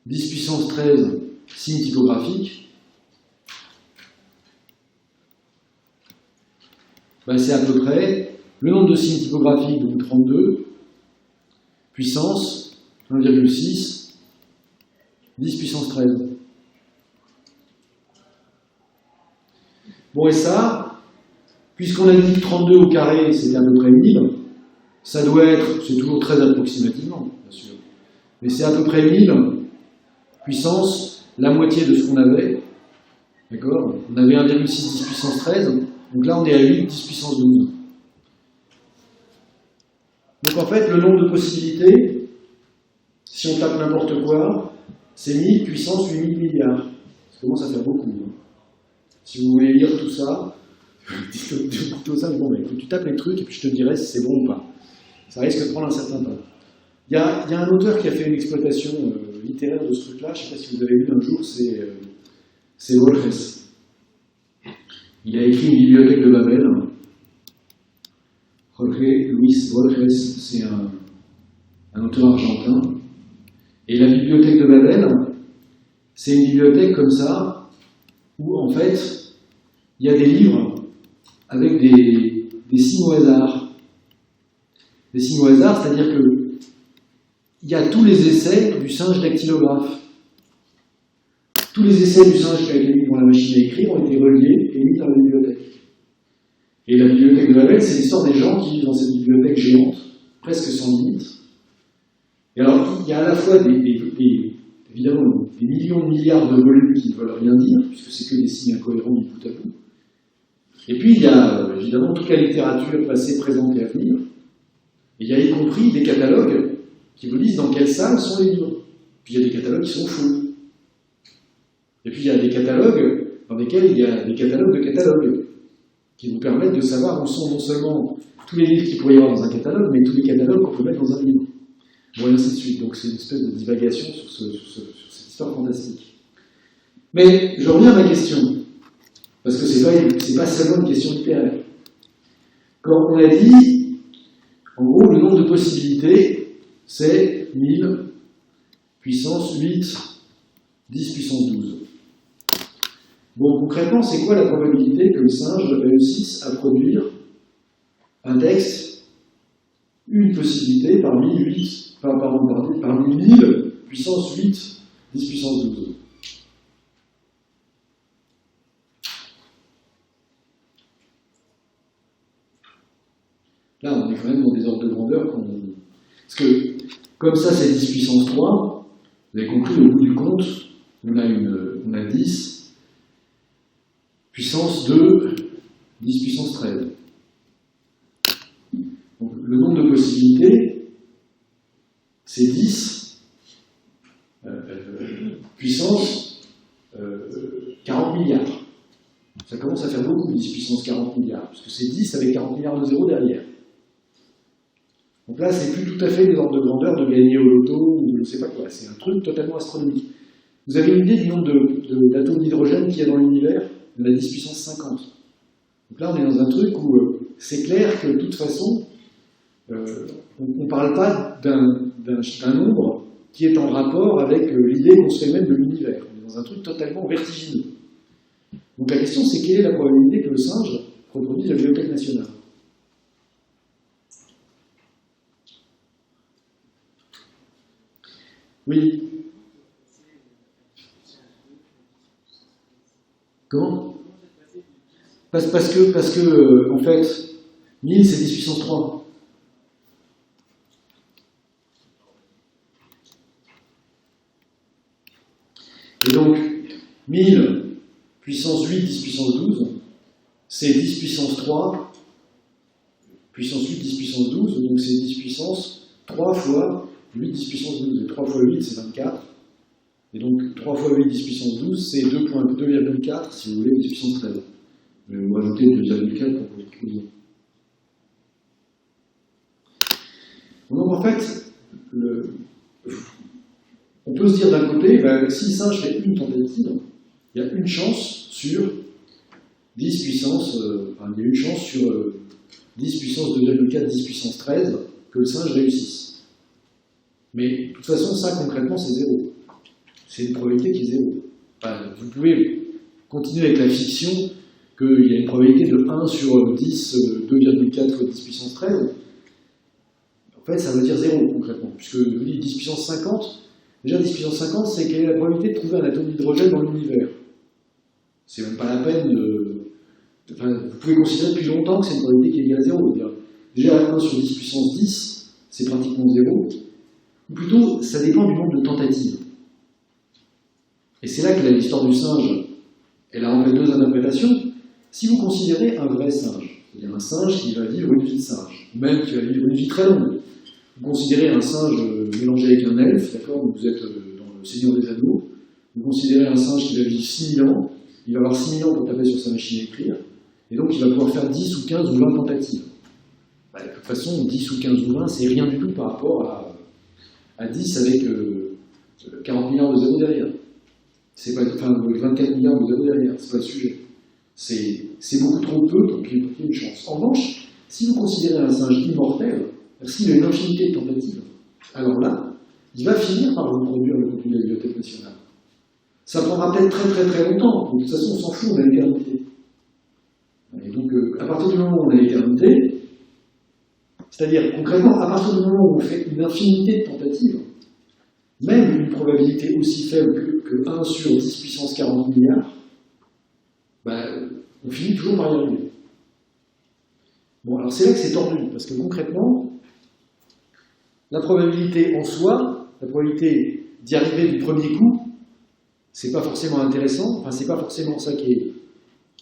S1: 10 puissance 13 signes typographiques, ben c'est à peu près le nombre de signes typographiques, donc 32, puissance 1,6, 10 puissance 13. Bon, et ça, puisqu'on a dit 32 au carré, c'est à peu près 1000, ça doit être, c'est toujours très approximativement, bien sûr, mais c'est à peu près 1000 puissance, la moitié de ce qu'on avait, d'accord? On avait 1,6 10 puissance 13, donc là on est à 8 10 puissance 12. Donc en fait, le nombre de possibilités, si on tape n'importe quoi, c'est 1000 puissance 8000 milliards. Ça commence à faire beaucoup. Hein. Si vous voulez lire tout ça, bon, bah, écoute, tu tapes les trucs et puis je te dirai si c'est bon ou pas. Ça risque de prendre un certain temps. Il y a un auteur qui a fait une exploitation littéraire de ce truc-là, je ne sais pas si vous avez vu un jour, c'est Borges. il a écrit une bibliothèque de Babel. Jorge Luis Borges, c'est un auteur argentin. Et la bibliothèque de Babel, c'est une bibliothèque comme ça, où en fait, il y a des livres avec des signes au hasard. Des signes au hasard, c'est-à-dire que il y a tous les essais du singe dactylographe. Tous les essais du singe qui a été mis dans la machine à écrire ont été reliés et mis dans la bibliothèque. Et la bibliothèque de Babel, c'est l'histoire des gens qui vivent dans cette bibliothèque géante, presque sans limite. Et alors, il y a à la fois évidemment des millions de milliards de volumes qui ne veulent rien dire, puisque c'est que des signes incohérents mis bout à bout. Et puis, il y a évidemment toute la littérature passée, présente et à venir. Et il y a y compris des catalogues qui vous disent dans quelle salle sont les livres. Puis il y a des catalogues qui sont faux. Et puis il y a des catalogues dans lesquels il y a des catalogues de catalogues qui vous permettent de savoir où sont non seulement tous les livres qu'il pourrait y avoir dans un catalogue, mais tous les catalogues qu'on peut mettre dans un livre. Bon, et ainsi de suite. Donc c'est une espèce de divagation sur cette histoire fantastique. Mais je reviens à ma question, parce que c'est pas seulement une question littéraire. Quand on a dit, en gros, le nombre de possibilités, c'est 1000 puissance 8, 10 puissance 12. Bon, concrètement, c'est quoi la probabilité que le singe réussisse à produire un texte, une possibilité parmi 1000 puissance 8, 10 puissance 12? Là, on est quand même dans des ordres de grandeur parce que, comme ça, c'est 10 puissance 3, vous avez compris, au bout du compte, on a 10 puissance 2, 10 puissance 13. Donc, le nombre de possibilités, c'est 10 puissance 40 milliards. Ça commence à faire beaucoup, 10 puissance 40 milliards, parce que c'est 10 avec 40 milliards de zéros derrière. Donc là, c'est plus tout à fait des ordres de grandeur de gagner au loto ou de je ne sais pas quoi. C'est un truc totalement astronomique. Vous avez une idée du nombre d'atomes d'hydrogène qu'il y a dans l'univers? De la 10 puissance 50. Donc là, on est dans un truc où c'est clair que de toute façon, on ne parle pas d'un nombre qui est en rapport avec l'idée qu'on se fait même de l'univers. On est dans un truc totalement vertigineux. Donc la question, c'est quelle est la probabilité que le singe reproduise la Bibliothèque nationale? Oui. Comment? Parce que, en fait, 1000 c'est 10 puissance 3. Et donc, 1000 puissance 8, 10 puissance 12, c'est 10 puissance 3, puissance 8, 10 puissance 12, donc c'est 10 puissance 3 fois 8, 10 puissance 12. Et 3 fois 8, c'est 24. Et donc, 3 fois 8, 10 puissance 12, c'est 2,4, si vous voulez, 10 puissance 13. Vous rajoutez 2,4 pour multiplier. Donc, en fait, on peut se dire d'un côté, si le singe fait une tentative, il y a une chance sur 10 puissance, il y a une chance sur 10 puissance 2,4, 10 puissance 13, que le singe réussisse. Mais, de toute façon, ça, concrètement, c'est zéro. C'est une probabilité qui est zéro. Vous pouvez continuer avec la fiction qu'il y a une probabilité de 1 sur 10, 2,4, 10 puissance 13. En fait, ça veut dire zéro, concrètement. Puisque je vous dis 10 puissance 50, déjà 10 puissance 50, c'est quelle est la probabilité de trouver un atome d'hydrogène dans l'univers. C'est même pas la peine de... vous pouvez considérer depuis longtemps que c'est une probabilité qui est égale à zéro. Déjà, 1 sur 10 puissance 10, c'est pratiquement zéro. Ou plutôt, ça dépend du nombre de tentatives. Et c'est là que l'histoire du singe, elle a en fait deux interprétations. Si vous considérez un vrai singe, c'est-à-dire un singe qui va vivre une vie de singe, même qui va vivre une vie très longue, vous considérez un singe mélangé avec un elfe, d'accord, donc vous êtes dans le Seigneur des Anneaux, vous considérez un singe qui va vivre 6000 ans, il va avoir 6000 ans pour taper sur sa machine à écrire, et donc il va pouvoir faire 10 ou 15 ou 20 tentatives. De toute façon, 10 ou 15 ou 20, c'est rien du tout par rapport à 10 avec 40 milliards de zéros derrière. C'est pas, 24 milliards de zéros derrière, c'est pas le sujet. C'est beaucoup trop peu pour qu'il y ait une chance. En revanche, si vous considérez un singe immortel, parce qu'il a une infinité de tentatives, alors là, il va finir par reproduire le contenu de la Bibliothèque nationale. Ça prendra peut-être très très très longtemps, mais de toute façon on s'en fout, on a l'éternité. Et donc à partir du moment où on a l'éternité, c'est-à-dire concrètement, à partir du moment où on fait une infinité de tentatives, même une probabilité aussi faible que 1 sur 10 puissance 40 milliards, ben, on finit toujours par y arriver. Bon, alors c'est là que c'est tordu, parce que concrètement, la probabilité en soi, la probabilité d'y arriver du premier coup, c'est pas forcément intéressant, enfin c'est pas forcément ça qu'il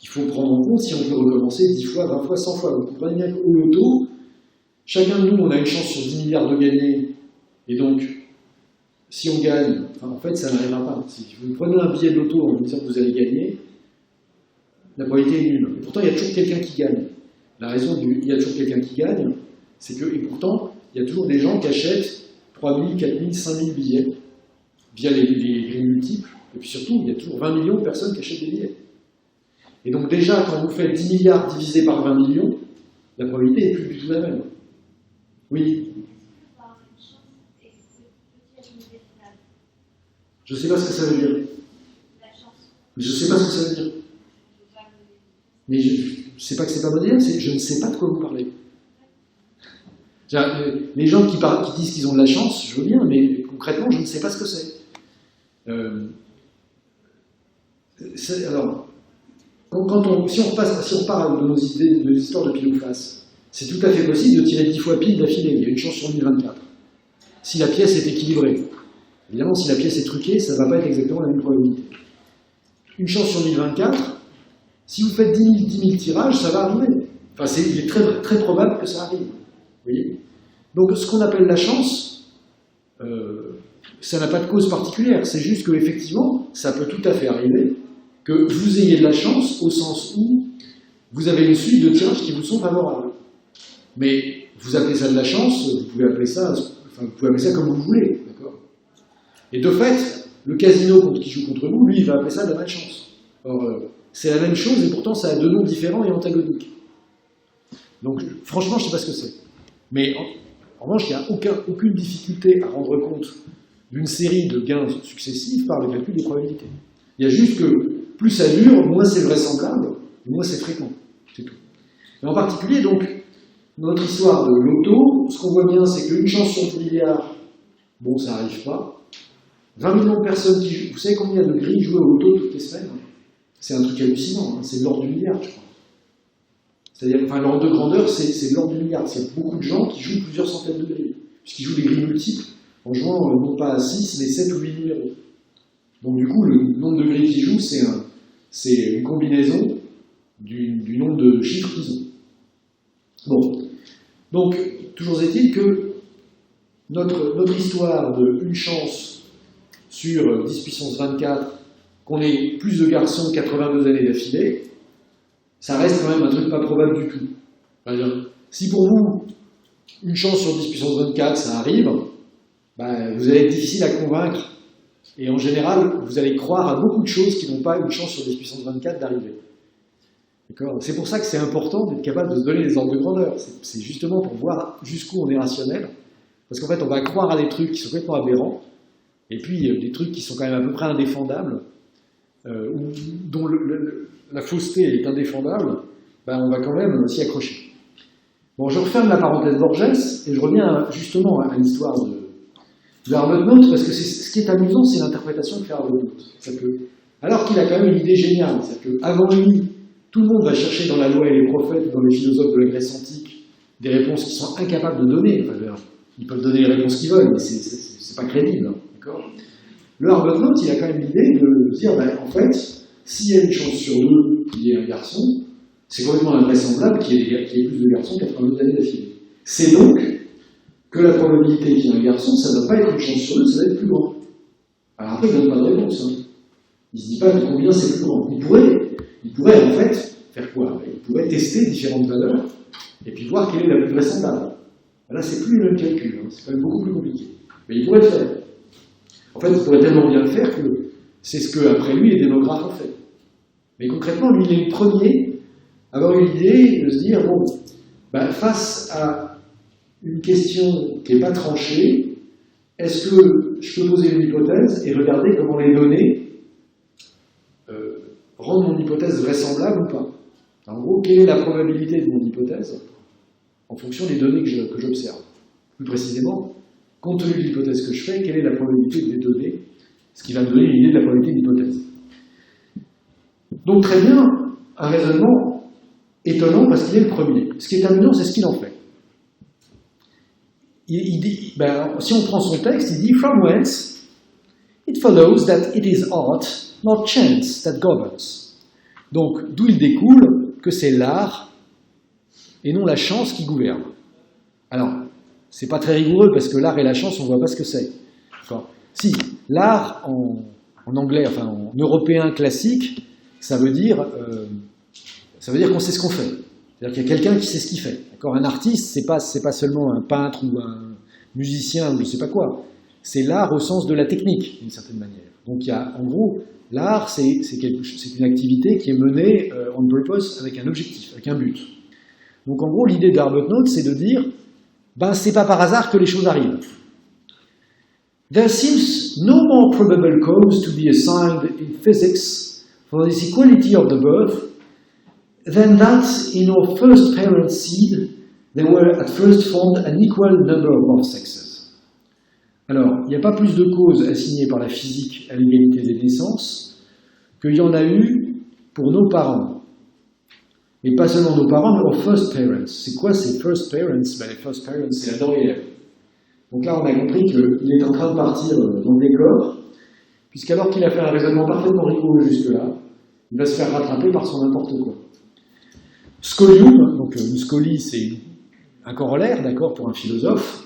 S1: faut prendre en compte si on peut recommencer 10 fois, 20 fois, 100 fois. Vous comprenez bien qu'au loto, chacun de nous, on a une chance sur 10 milliards de gagner, et donc, si on gagne, enfin, en fait ça n'arrivera pas. Si vous prenez un billet de loto en vous disant que vous allez gagner, la probabilité est nulle. Et pourtant, il y a toujours quelqu'un qui gagne. La raison du il y a toujours quelqu'un qui gagne, c'est que, et pourtant, il y a toujours des gens qui achètent 3 000, 4 000, 5 000 billets via les grilles multiples. Et puis surtout, il y a toujours 20 millions de personnes qui achètent des billets. Et donc déjà, quand vous faites 10 milliards divisé par 20 millions, la probabilité n'est plus du tout la même. Oui. Je ne sais pas ce que ça veut dire. Je ne sais pas ce que ça veut dire. Mais je ne sais pas que c'est pas moderne, je ne sais pas de quoi vous parlez. Les gens qui disent qu'ils ont de la chance, je veux bien, mais concrètement, je ne sais pas ce que c'est. Alors, si on parle de nos idées, de l'histoire de pile ou face, c'est tout à fait possible de tirer 10 fois pile d'affilée. Il y a une chance sur 1024. Si la pièce est équilibrée. Évidemment, si la pièce est truquée, ça ne va pas être exactement la même probabilité. Une chance sur 1024, si vous faites 10 000 tirages, ça va arriver. Enfin, il est très, très probable que ça arrive. Vous voyez ? Donc, ce qu'on appelle la chance, ça n'a pas de cause particulière. C'est juste qu'effectivement, ça peut tout à fait arriver que vous ayez de la chance au sens où vous avez une suite de tirages qui vous sont favorables. Mais vous appelez ça de la chance, vous pouvez appeler ça comme vous voulez. D'accord ? Et de fait, le casino qui joue contre vous, lui, il va appeler ça de la malchance. Or, c'est la même chose et pourtant ça a deux noms différents et antagoniques. Donc franchement, je ne sais pas ce que c'est. Mais en revanche, il n'y a aucune difficulté à rendre compte d'une série de gains successifs par le calcul des probabilités. Il y a juste que plus ça dure, moins c'est vraisemblable, moins c'est fréquent. C'est tout. Et en particulier, donc, dans notre histoire de loto, ce qu'on voit bien, c'est qu'une chance sur 10 milliards, bon, ça n'arrive pas. 20 millions de personnes qui jouent. Vous savez combien de grilles jouent au loto toutes les semaines ? C'est un truc hallucinant, hein. C'est de l'ordre du milliard, je crois. C'est-à-dire, enfin, l'ordre de grandeur, c'est de l'ordre du milliard. Il y a beaucoup de gens qui jouent plusieurs centaines de grilles, puisqu'ils jouent des grilles multiples, en jouant non pas à 6, mais 7 ou 8 numéros. Donc du coup, le nombre de grilles qu'ils jouent, c'est une combinaison du nombre de chiffres qu'ils ont. Bon. Donc, toujours est-il que notre histoire de une chance sur 10 puissance 24, qu'on ait plus de garçons 82 années d'affilée, ça reste quand même un truc pas probable du tout. Enfin, si pour vous, une chance sur 10 puissance 24, ça arrive, ben, vous allez être difficile à convaincre. Et en général, vous allez croire à beaucoup de choses qui n'ont pas une chance sur 10 puissance 24 d'arriver. D'accord ? C'est pour ça que c'est important d'être capable de se donner des ordres de grandeur. C'est justement pour voir jusqu'où on est rationnel. Parce qu'en fait, on va croire à des trucs qui sont complètement aberrants, et puis des trucs qui sont quand même à peu près indéfendables, dont la fausseté est indéfendable, ben on va quand même s'y accrocher. Bon, je referme la parenthèse Borges, et je reviens justement à l'histoire de Arbuthnot, parce que ce qui est amusant, c'est l'interprétation que fait Arbuthnot. Alors qu'il a quand même une idée géniale, c'est-à-dire qu'avant lui, tout le monde va chercher dans la loi et les prophètes, dans les philosophes de la Grèce antique, des réponses qui sont incapables de donner. Enfin, ils peuvent donner les réponses qu'ils veulent, mais c'est pas crédible. Hein, d'accord ? Le Arbuthnot, il a quand même l'idée de dire, ben, en fait, s'il y a une chance sur 2 qu'il y ait un garçon, c'est complètement invraisemblable qu'il y ait plus de garçons 82 années d'affilée. C'est donc que la probabilité qu'il y ait un garçon, ça ne va pas être une chance sur 2, ça va être plus grand. Alors après, il ne donne pas de réponse. Hein. Il ne se dit pas de combien c'est plus grand. Il pourrait en fait faire quoi ? Il pourrait tester différentes valeurs et puis voir quelle est la plus vraisemblable. Là, c'est plus le même calcul, hein. C'est quand même beaucoup plus compliqué. Mais il pourrait le faire. En fait, il pourrait tellement bien le faire que c'est ce qu'après lui, les démographes ont fait. Mais concrètement, lui, il est le premier à avoir eu l'idée de se dire, bon, ben, face à une question qui n'est pas tranchée, est-ce que je peux poser une hypothèse et regarder comment les données rendent mon hypothèse vraisemblable ou pas? En gros, quelle est la probabilité de mon hypothèse en fonction des données que j'observe? Plus précisément, compte tenu de l'hypothèse que je fais, quelle est la probabilité des données, ce qui va me donner une idée de la probabilité de l'hypothèse. Donc très bien, un raisonnement étonnant parce qu'il est le premier. Ce qui est amusant, c'est ce qu'il en fait. Il dit, ben, si on prend son texte, il dit « From whence it follows that it is art, not chance, that governs ». Donc, d'où il découle que c'est l'art et non la chance qui gouverne. Alors, c'est pas très rigoureux parce que l'art et la chance, on voit pas ce que c'est. Enfin, si, l'art en anglais, enfin en européen classique, ça veut dire qu'on sait ce qu'on fait. C'est-à-dire qu'il y a quelqu'un qui sait ce qu'il fait. Un artiste, c'est pas seulement un peintre ou un musicien ou je ne sais pas quoi. C'est l'art au sens de la technique, d'une certaine manière. Donc il y a, en gros, l'art, c'est une activité qui est menée on purpose avec un objectif, avec un but. Donc en gros, l'idée d'Arbuthnot, c'est de dire, ben c'est pas par hasard que les choses arrivent. There seems no more probable cause to be assigned in physics for this equality of the birth than that in our first parent seed there were at first formed an equal number of both sexes. Alors, il n'y a pas plus de causes assignées par la physique à l'égalité des naissances qu'il y en a eu pour nos parents. Et pas seulement nos parents, mais our first parents. C'est quoi ces first parents? Ben, les first parents, c'est Adam et Ève. Donc là, on a compris qu'il est en train de partir dans le décor, puisqu'alors qu'il a fait un raisonnement parfaitement rigoureux jusque-là, il va se faire rattraper par son n'importe quoi. Scholium, donc une scolie, c'est un corollaire, d'accord, pour un philosophe.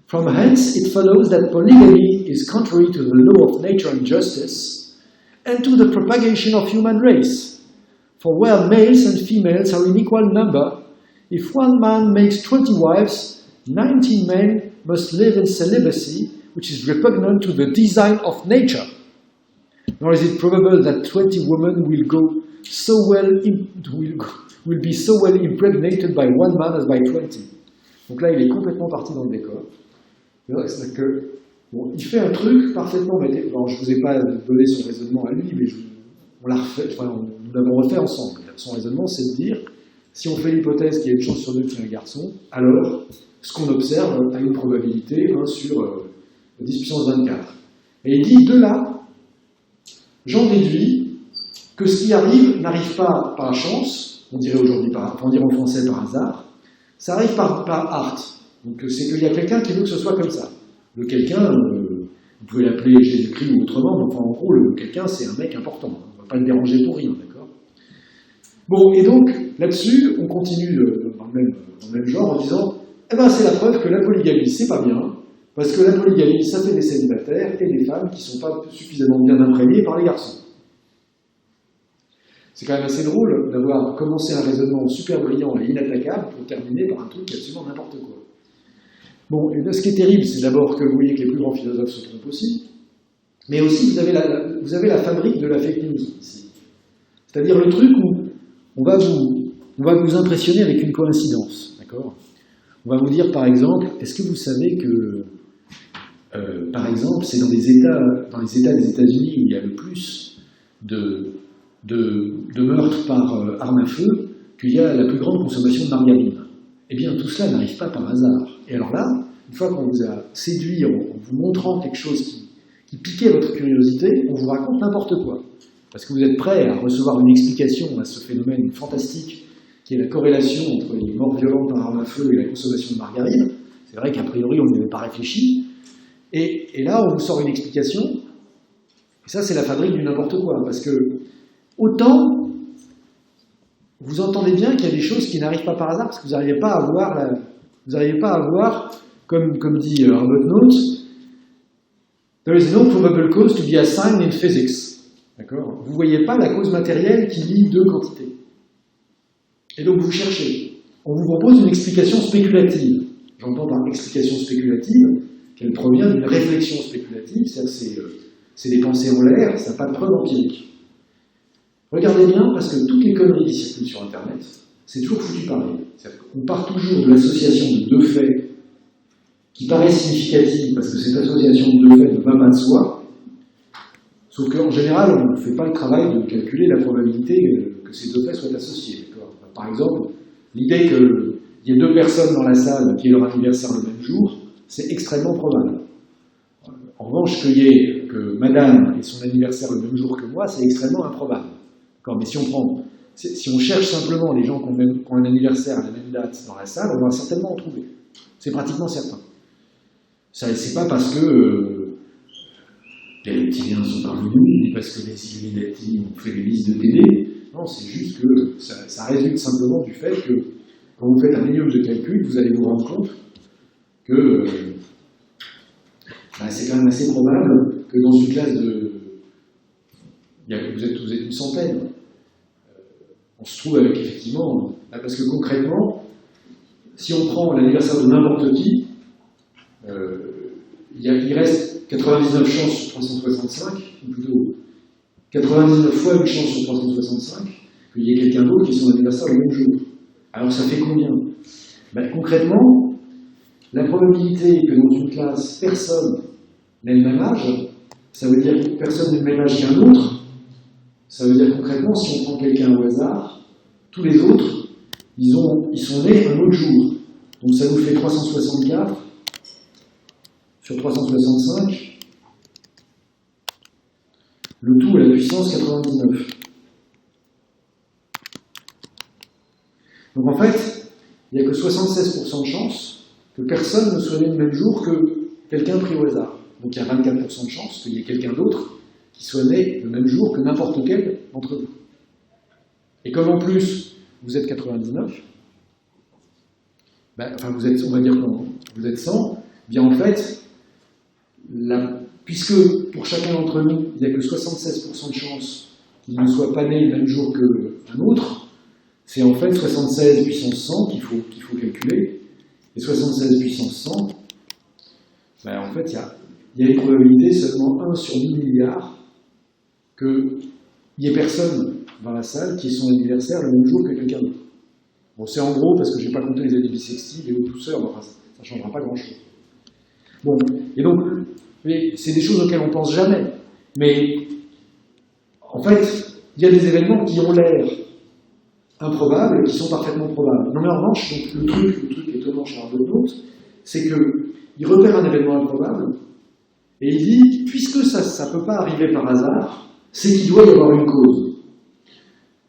S1: From hence, it follows that polygamy is contrary to the law of nature and justice, and to the propagation of human race. For where males and females are in equal number, if one man makes 20 wives, 19 men must live in celibacy, which is repugnant to the design of nature. Nor is it probable that 20 women will be so well impregnated by one man as by 20. Donc là, il est complètement parti dans le décor. C'est que, bon, il fait un truc parfaitement... Alors, je ne vous ai pas donné son raisonnement à lui, mais nous l'avons refait ensemble. Son raisonnement, c'est de dire, si on fait l'hypothèse qu'il y a une chance sur deux qu'il y ait un garçon, alors, ce qu'on observe a une probabilité sur 10 puissance 24. Et il dit, de là, j'en déduis que ce qui arrive n'arrive pas par chance, on dirait aujourd'hui on dirait en français par hasard, ça arrive par art. Donc c'est qu'il y a quelqu'un qui veut que ce soit comme ça. Le quelqu'un, vous pouvez l'appeler Jésus-Christ ou autrement, mais enfin en gros, le quelqu'un c'est un mec important. On ne va pas le déranger pour rien, d'accord? Bon, et donc là-dessus, on continue dans le même genre en disant, eh ben c'est la preuve que la polygamie c'est pas bien, parce que la polygamie ça fait des célibataires et des femmes qui ne sont pas suffisamment bien imprégnées par les garçons. C'est quand même assez drôle d'avoir commencé un raisonnement super brillant et inattaquable pour terminer par un truc qui est absolument n'importe quoi. Bon, et là, ce qui est terrible, c'est d'abord que vous voyez que les plus grands philosophes se trompent aussi, mais aussi vous avez la fabrique de la fake news ici. C'est-à-dire le truc où on va vous impressionner avec une coïncidence, d'accord? On va vous dire par exemple, est-ce que vous savez que, par exemple, c'est dans les États des États-Unis où il y a le plus de meurtres par arme à feu, qu'il y a la plus grande consommation de margarine. Eh bien, tout cela n'arrive pas par hasard. Et alors là, une fois qu'on vous a séduit en vous montrant quelque chose qui piquait votre curiosité, on vous raconte n'importe quoi. Parce que vous êtes prêt à recevoir une explication à ce phénomène fantastique qui est la corrélation entre les morts violentes par arme à feu et la consommation de margarine. C'est vrai qu'a priori, on n'y avait pas réfléchi. Et là, on vous sort une explication. Et ça, c'est la fabrique du n'importe quoi. Parce que autant, vous entendez bien qu'il y a des choses qui n'arrivent pas par hasard, parce que vous n'arrivez pas à voir, comme dit Arbuthnot, there is no probable cause to be assigned in physics. D'accord? Vous ne voyez pas la cause matérielle qui lie deux quantités. Et donc vous cherchez. On vous propose une explication spéculative. J'entends par explication spéculative qu'elle provient d'une réflexion spéculative, c'est-à-dire c'est des pensées en l'air, ça n'a pas de preuve empirique. Regardez bien, parce que toutes les conneries qui circulent sur Internet, c'est toujours foutu pareil. On part toujours de l'association de deux faits qui paraissent significatifs, parce que cette association de deux faits ne va pas de soi, sauf qu'en général, on ne fait pas le travail de calculer la probabilité que ces deux faits soient associés. Par exemple, l'idée qu'il y ait deux personnes dans la salle qui aient leur anniversaire le même jour, c'est extrêmement probable. En revanche, que madame ait son anniversaire le même jour que moi, c'est extrêmement improbable. Mais si on cherche simplement les gens qui ont un anniversaire à la même date dans la salle, on va certainement en trouver. C'est pratiquement certain. C'est pas parce que les reptiliens sont parmi nous, ni parce que les Illuminati ont fait des listes de télé. Non, c'est juste que ça résulte simplement du fait que quand vous faites un minimum de calcul, vous allez vous rendre compte que c'est quand même assez probable que dans une classe vous êtes une centaine. On se trouve avec effectivement, parce que concrètement, si on prend l'anniversaire de n'importe qui, il reste 99 chances sur 365, ou plutôt 99 fois une chance sur 365 qu'il y ait quelqu'un d'autre qui ait son anniversaire le même jour. Alors ça fait combien? Concrètement, la probabilité que dans une classe, personne n'ait le même âge, ça veut dire que personne n'ait le même âge qu'un autre. Ça veut dire concrètement, si on prend quelqu'un au hasard, tous les autres, ils sont nés un autre jour. Donc ça nous fait 364 sur 365, le tout à la puissance 99. Donc en fait, il n'y a que 76% de chance que personne ne soit né le même jour que quelqu'un pris au hasard. Donc il y a 24% de chance qu'il y ait quelqu'un d'autre qui soit né le même jour que n'importe quel d'entre vous. Et comme en plus, vous êtes 99, on va dire comment vous êtes 100, bien en fait, puisque pour chacun d'entre nous, il n'y a que 76% de chance qu'il ne soit pas né le même jour qu'un autre, c'est en fait 76 puissance 100 qu'il faut calculer. Et 76 puissance 100, en fait, il y a une probabilité seulement 1 sur 1000 milliards qu'il n'y ait personne dans la salle qui ait son anniversaire le même jour que quelqu'un d'autre. Bon, c'est en gros, parce que je n'ai pas compté les années bissextiles, les hauts douceurs, ça ne changera pas grand-chose. Bon, et donc, c'est des choses auxquelles on ne pense jamais. Mais, en fait, il y a des événements qui ont l'air improbables, qui sont parfaitement probables. Non mais en revanche, donc, le truc étonnant chez Arbuthnot, c'est qu'il repère un événement improbable, et il dit, puisque ça ne peut pas arriver par hasard, c'est qu'il doit y avoir une cause.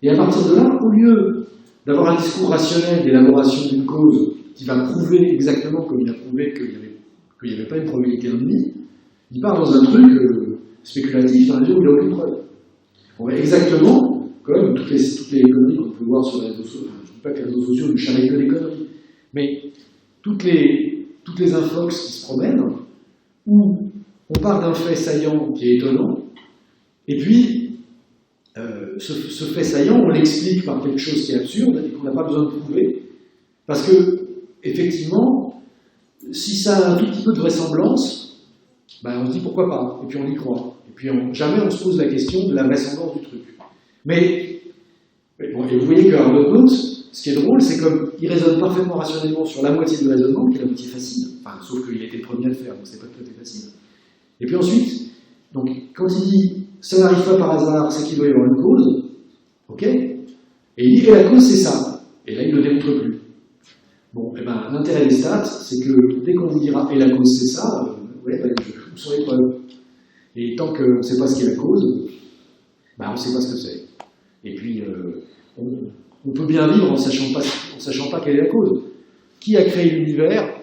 S1: Et à partir de là, au lieu d'avoir un discours rationnel d'élaboration d'une cause qui va prouver exactement comme il a prouvé qu'il n'y avait pas une probabilité d'indemnie, il part dans un truc spéculatif dans la mesure où il n'y a aucune preuve. Exactement comme toutes les conneries qu'on peut voir sur les réseaux sociaux. Je ne dis pas que les réseaux sociaux ne charrient que des conneries, mais toutes les infox qui se promènent, où on part d'un fait saillant qui est étonnant, et puis ce fait saillant, on l'explique par quelque chose qui est absurde et qu'on n'a pas besoin de prouver, parce que, effectivement, si ça a un tout petit peu de vraisemblance, on se dit pourquoi pas, et puis on y croit. Et puis jamais on se pose la question de la vraisemblance du truc. Mais bon, et vous voyez que Arbuthnot, ce qui est drôle, c'est qu'il raisonne parfaitement rationnellement sur la moitié du raisonnement, qui est la moitié facile, sauf qu'il a été le premier à le faire, donc c'est pas tout à fait facile. Et puis ensuite, donc, quand il dit ça n'arrive pas par hasard, c'est qu'il doit y avoir une cause, ok? Et il dit, et la cause c'est ça. Et là, il ne le démontre plus. Bon, l'intérêt des stats, c'est que dès qu'on vous dira, et la cause c'est ça, vous saurez preuves. Et tant qu'on ne sait pas ce qu'est la cause, on ne sait pas ce que c'est. Et puis, on peut bien vivre en sachant pas quelle est la cause. Qui a créé l'univers?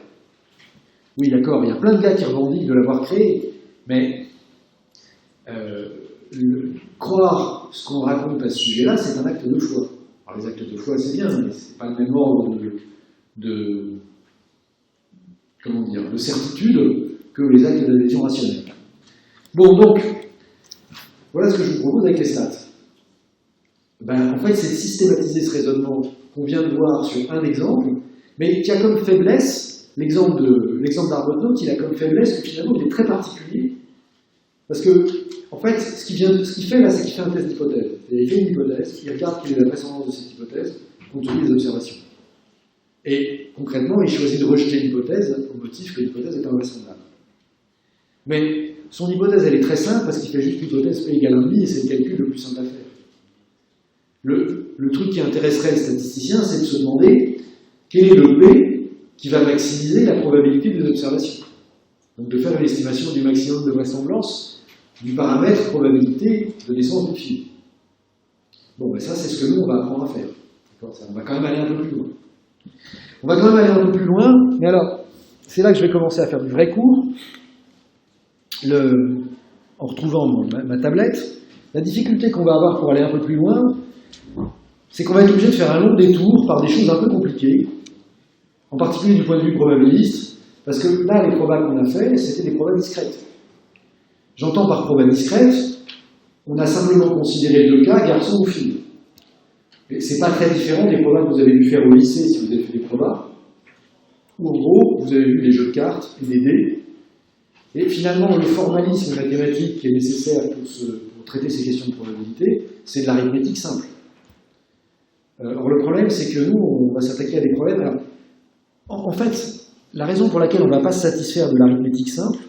S1: Oui, d'accord, il y a plein de gars qui revendiquent de l'avoir créé, mais croire ce qu'on raconte à ce sujet-là, c'est un acte de foi. Alors les actes de foi, c'est bien, mais c'est pas le même ordre de certitude que les actes d'adhésion rationnelle. Bon, donc, voilà ce que je vous propose avec les stats. En fait, c'est de systématiser ce raisonnement qu'on vient de voir sur un exemple, mais qui a comme faiblesse, l'exemple d'Arbuthnot, il a comme faiblesse que finalement il est très particulier, Parce que, en fait, ce qu'il fait là, c'est qu'il fait un test d'hypothèse. Il fait une hypothèse, il regarde quelle est la vraisemblance de cette hypothèse, compte tenu des observations. Et concrètement, il choisit de rejeter l'hypothèse au motif que l'hypothèse est invraisemblable. Mais son hypothèse, elle est très simple parce qu'il fait juste l'hypothèse P égale 1,5 et c'est le calcul le plus simple à faire. Le truc qui intéresserait le statisticien, c'est de se demander quel est le P qui va maximiser la probabilité des observations. Donc de faire une estimation du maximum de vraisemblance du paramètre probabilité de naissance d'une fille. Bon, ben ça, c'est ce que nous, on va apprendre à faire. On va quand même aller un peu plus loin. On va quand même aller un peu plus loin, mais alors, c'est là que je vais commencer à faire du vrai cours. En retrouvant ma tablette, la difficulté qu'on va avoir pour aller un peu plus loin, c'est qu'on va être obligé de faire un long détour par des choses un peu compliquées, en particulier du point de vue probabiliste, parce que là, les probas qu'on a fait, c'était des probas discrètes. J'entends par probas discrètes, on a simplement considéré deux cas, garçon ou fille. C'est pas très différent des probas que vous avez dû faire au lycée si vous avez fait des probas, où en gros, vous avez vu des jeux de cartes et des dés, et finalement, le formalisme mathématique qui est nécessaire pour traiter ces questions de probabilité, c'est de l'arithmétique simple. Alors le problème, c'est que nous, on va s'attaquer à des problèmes. Alors, en fait, la raison pour laquelle on ne va pas se satisfaire de l'arithmétique simple,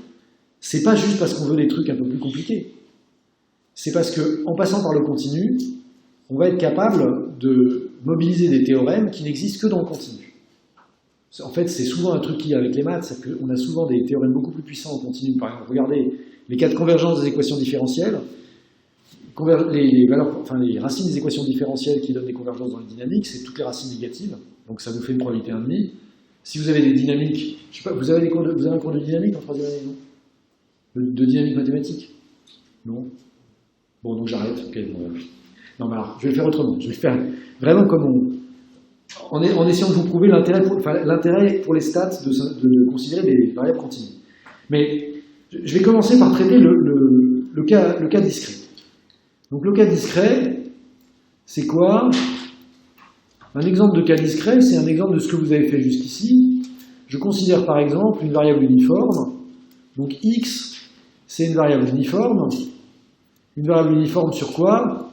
S1: c'est pas juste parce qu'on veut des trucs un peu plus compliqués. C'est parce qu'en passant par le continu, on va être capable de mobiliser des théorèmes qui n'existent que dans le continu. En fait, c'est souvent un truc qui, avec les maths, c'est qu'on a souvent des théorèmes beaucoup plus puissants en continu. Par exemple, regardez les cas de convergence des équations différentielles, les racines des équations différentielles qui donnent des convergences dans les dynamiques, c'est toutes les racines négatives, donc ça vous fait une probabilité 1,5. Si vous avez des dynamiques, je sais pas, vous avez un cours de dynamique en troisième année, non? De dynamique mathématique? Non? Bon, donc j'arrête. Okay, bon, non, mais alors, je vais le faire autrement. Je vais le faire vraiment comme en essayant de vous prouver l'intérêt pour les stats de considérer des variables continues. Mais je vais commencer par traiter le cas discret. Donc le cas discret, c'est quoi? Un exemple de cas discret, c'est un exemple de ce que vous avez fait jusqu'ici. Je considère par exemple une variable uniforme. Donc x, c'est une variable uniforme. Une variable uniforme sur quoi?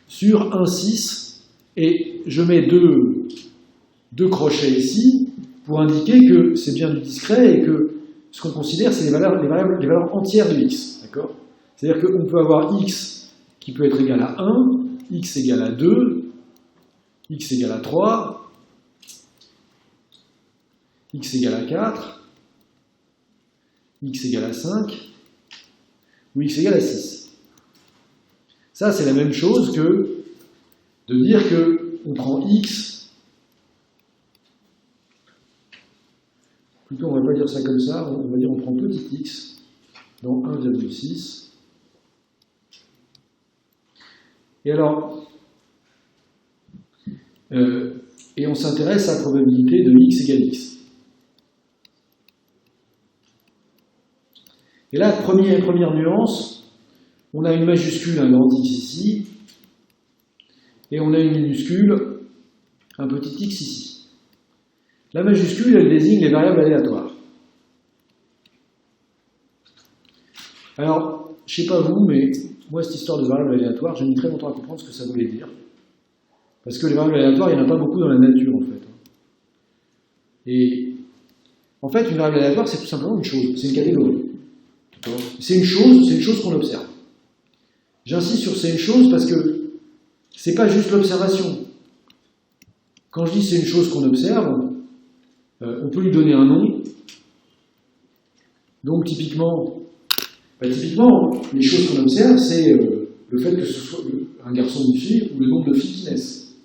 S1: Sur 1, 6. Et je mets deux crochets ici pour indiquer que c'est bien du discret et que ce qu'on considère, c'est les valeurs entières de x. D'accord? C'est-à-dire qu'on peut avoir x qui peut être égal à 1, x égale à 2, x égale à 3, x égale à 4, x égale à 5, ou x égale à 6. Ça, c'est la même chose que de dire qu'on prend x, plutôt on ne va pas dire ça comme ça, on va dire on prend petit x dans 1,6. Et alors, et on s'intéresse à la probabilité de x égale x. Et là, première nuance, on a une majuscule, un grand x ici, et on a une minuscule, un petit x ici. La majuscule, elle désigne les variables aléatoires. Alors, je ne sais pas vous, mais moi, cette histoire de variables aléatoires, j'ai mis très longtemps à comprendre ce que ça voulait dire. Parce que les variables aléatoires, il n'y en a pas beaucoup dans la nature, en fait. Et en fait, une variable aléatoire, c'est tout simplement une chose, c'est une catégorie. C'est une chose qu'on observe. J'insiste sur c'est une chose parce que c'est pas juste l'observation. Quand je dis c'est une chose qu'on observe, on peut lui donner un nom. Donc typiquement, les choses qu'on observe, c'est le fait que ce soit un garçon ou une fille, ou le nombre de filles qui naissent.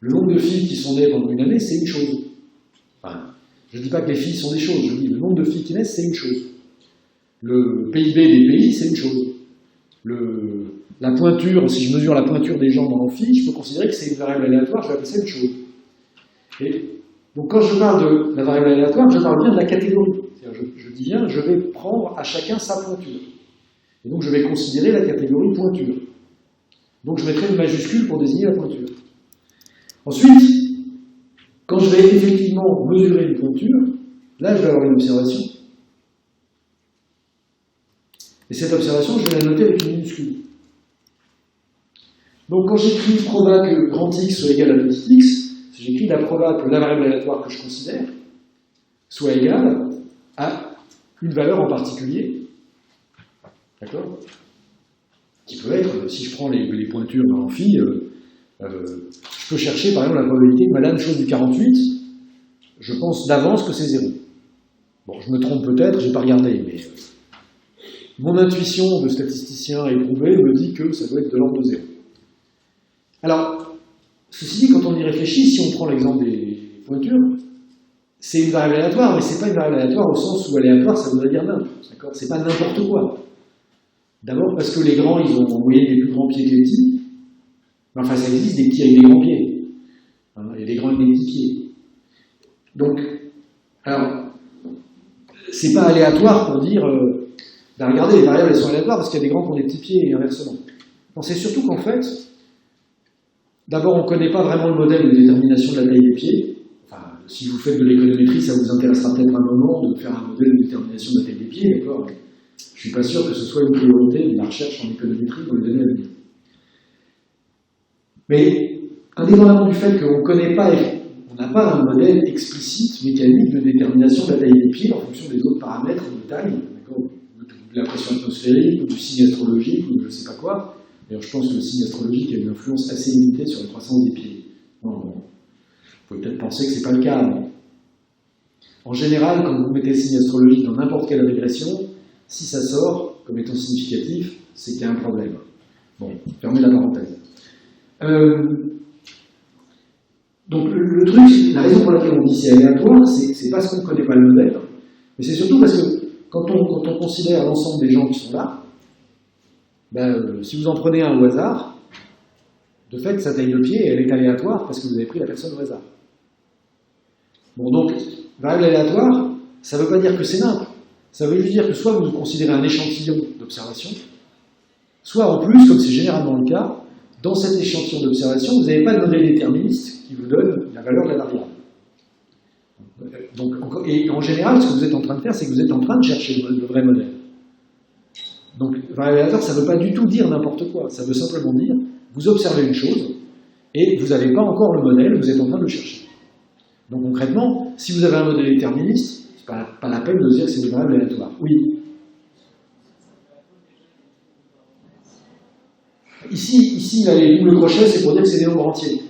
S1: Le nombre de filles qui sont nées pendant une année, c'est une chose. Enfin, je ne dis pas que les filles sont des choses, je dis le nombre de filles qui naissent, c'est une chose. Le PIB des pays, c'est une chose. La pointure, si je mesure la pointure des gens dans l'amphi, je peux considérer que c'est une variable aléatoire, je vais appeler ça une chose. Et donc quand je parle de la variable aléatoire, je parle bien de la catégorie. Je dis bien, je vais prendre à chacun sa pointure. Et donc je vais considérer la catégorie pointure. Donc je mettrai une majuscule pour désigner la pointure. Ensuite, quand je vais effectivement mesurer une pointure, là je vais avoir une observation. Et cette observation, je vais la noter avec une minuscule. Donc quand j'écris proba que grand X soit égal à petit x, j'écris la proba que la variable aléatoire que je considère soit égale à une valeur en particulier, d'accord? Qui peut être, si je prends les pointures dans l'amphi, je peux chercher par exemple la probabilité que madame chose du 48, je pense d'avance que c'est 0. Bon, je me trompe peut-être, j'ai pas regardé, mais mon intuition de statisticien éprouvée me dit que ça doit être de l'ordre de 0. Alors, ceci dit, quand on y réfléchit, si on prend l'exemple des pointures, c'est une variable aléatoire, mais c'est pas une variable aléatoire au sens où aléatoire, ça voudrait dire nimp, d'accord? C'est pas n'importe quoi. D'abord parce que les grands, ils ont en moyenne des plus grands pieds que les petits. Enfin, ça existe des petits avec des grands pieds. Hein, il y a des grands avec des petits pieds. Donc, alors, c'est pas aléatoire pour dire, ben regardez, les variables, elles sont aléatoires parce qu'il y a des grands qui ont des petits pieds et inversement. Non, c'est surtout qu'en fait, d'abord, on ne connaît pas vraiment le modèle de détermination de la taille des pieds. Enfin, si vous faites de l'économétrie, ça vous intéressera peut-être un moment de faire un modèle de détermination de la taille des pieds, d'accord? Je ne suis pas sûr que ce soit une priorité de la recherche en économétrie dans les années à venir. Mais, indépendamment du fait qu'on ne connaît pas, on n'a pas un modèle explicite, mécanique de détermination de la taille des pieds en fonction des autres paramètres de taille, d'accord? De la pression atmosphérique, ou du signe astrologique, ou je ne sais pas quoi. D'ailleurs, je pense que le signe astrologique a une influence assez limitée sur la croissance des pieds. Bon, vous pouvez peut-être penser que ce n'est pas le cas, mais en général, quand vous mettez le signe astrologique dans n'importe quelle régression, si ça sort comme étant significatif, c'est qu'il y a un problème. Bon, fermez la parenthèse. Donc le truc, la raison pour laquelle on dit c'est aléatoire, c'est parce qu'on ne connaît pas le modèle, mais c'est surtout parce que quand on considère l'ensemble des gens qui sont là, ben, si vous en prenez un au hasard, de fait, sa taille de pied, elle est aléatoire parce que vous avez pris la personne au hasard. Bon, donc, variable aléatoire, ça ne veut pas dire que c'est nimp. Ça veut juste dire que soit vous considérez un échantillon d'observation, soit en plus, comme c'est généralement le cas, dans cet échantillon d'observation, vous n'avez pas de modèle déterministe qui vous donne la valeur de la variable. Donc, et en général, ce que vous êtes en train de faire, c'est que vous êtes en train de chercher le vrai modèle. Donc, variable aléatoire, ça ne veut pas du tout dire n'importe quoi. Ça veut simplement dire, vous observez une chose, et vous n'avez pas encore le modèle, vous êtes en train de le chercher. Donc concrètement, si vous avez un modèle déterministe, c'est pas la peine de dire que c'est une variable aléatoire. Oui. Ici là, les doubles crochets, c'est pour dire que c'est des nombres entiers.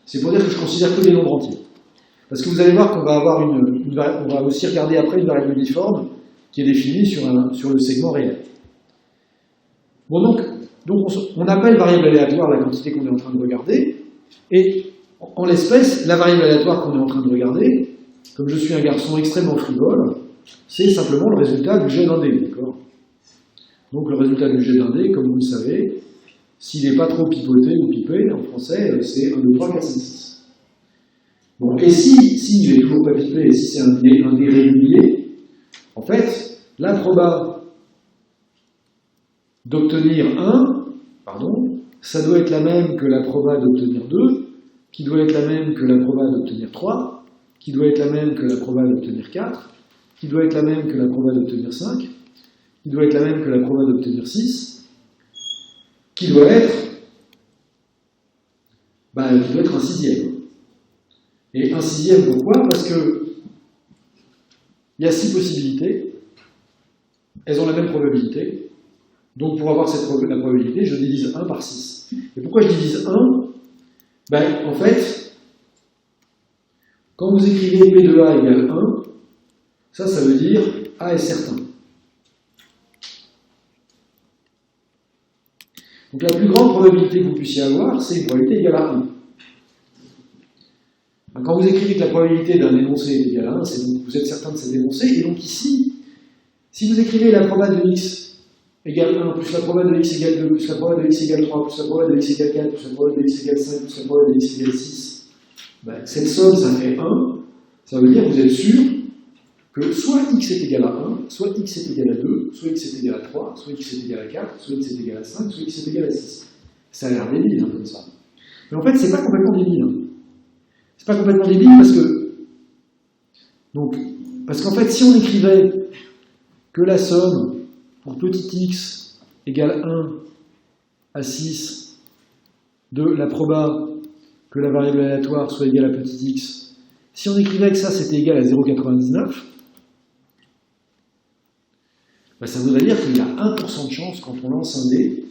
S1: C'est pour dire que je considère que des nombres entiers. Parce que vous allez voir qu'on va avoir on va aussi regarder après une variable uniforme qui est définie sur le segment réel. Bon, donc on appelle variable aléatoire la quantité qu'on est en train de regarder, et en l'espèce, la variable aléatoire qu'on est en train de regarder, comme je suis un garçon extrêmement frivole, c'est simplement le résultat du jet d'un dé, d'accord? Donc le résultat du jet d'un dé, comme vous le savez, s'il n'est pas trop pipoté ou pipé, en français, c'est 1, 2, 3, 4, 5, 6. Bon, et s'il n'est toujours pas pipé, et si c'est un dé régulier, en fait, la proba d'obtenir 1, ça doit être la même que la proba d'obtenir 2, qui doit être la même que la proba d'obtenir 3, qui doit être la même que la proba d'obtenir 4, qui doit être la même que la proba d'obtenir 5, qui doit être la même que la proba d'obtenir 6, qui doit être un sixième. Et un sixième, pourquoi? Parce que il y a 6 possibilités, elles ont la même probabilité, donc pour avoir la probabilité, je divise 1 par 6. Et pourquoi je divise 1? En fait, quand vous écrivez P de A égale 1, ça veut dire A est certain. Donc la plus grande probabilité que vous puissiez avoir, c'est une probabilité égale à 1. Quand vous écrivez que la probabilité d'un énoncé est égale à 1, c'est donc que vous êtes certain de cet énoncé, et donc ici, si vous écrivez la proba de x égale 1, plus la proba de x égale 2, plus la proba de x égale 3, plus la proba de x égale 4, plus la proba de x égale 5, plus la proba de x égale 6, cette somme, ça fait 1, ça veut dire que vous êtes sûr que soit x est égal à 1, soit x est égal à 2, soit x est égal à 3, soit x est égal à 4, soit x est égal à 5, soit x est égal à 6. Ça a l'air débile, comme ça. Mais en fait, c'est pas complètement débile. C'est pas complètement débile parce qu'en fait, si on écrivait que la somme pour petit x égale 1 à 6 de la proba que la variable aléatoire soit égale à petit x, si on écrivait que ça c'était égal à 0,99, ben ça voudrait dire qu'il y a 1% de chance quand on lance un dé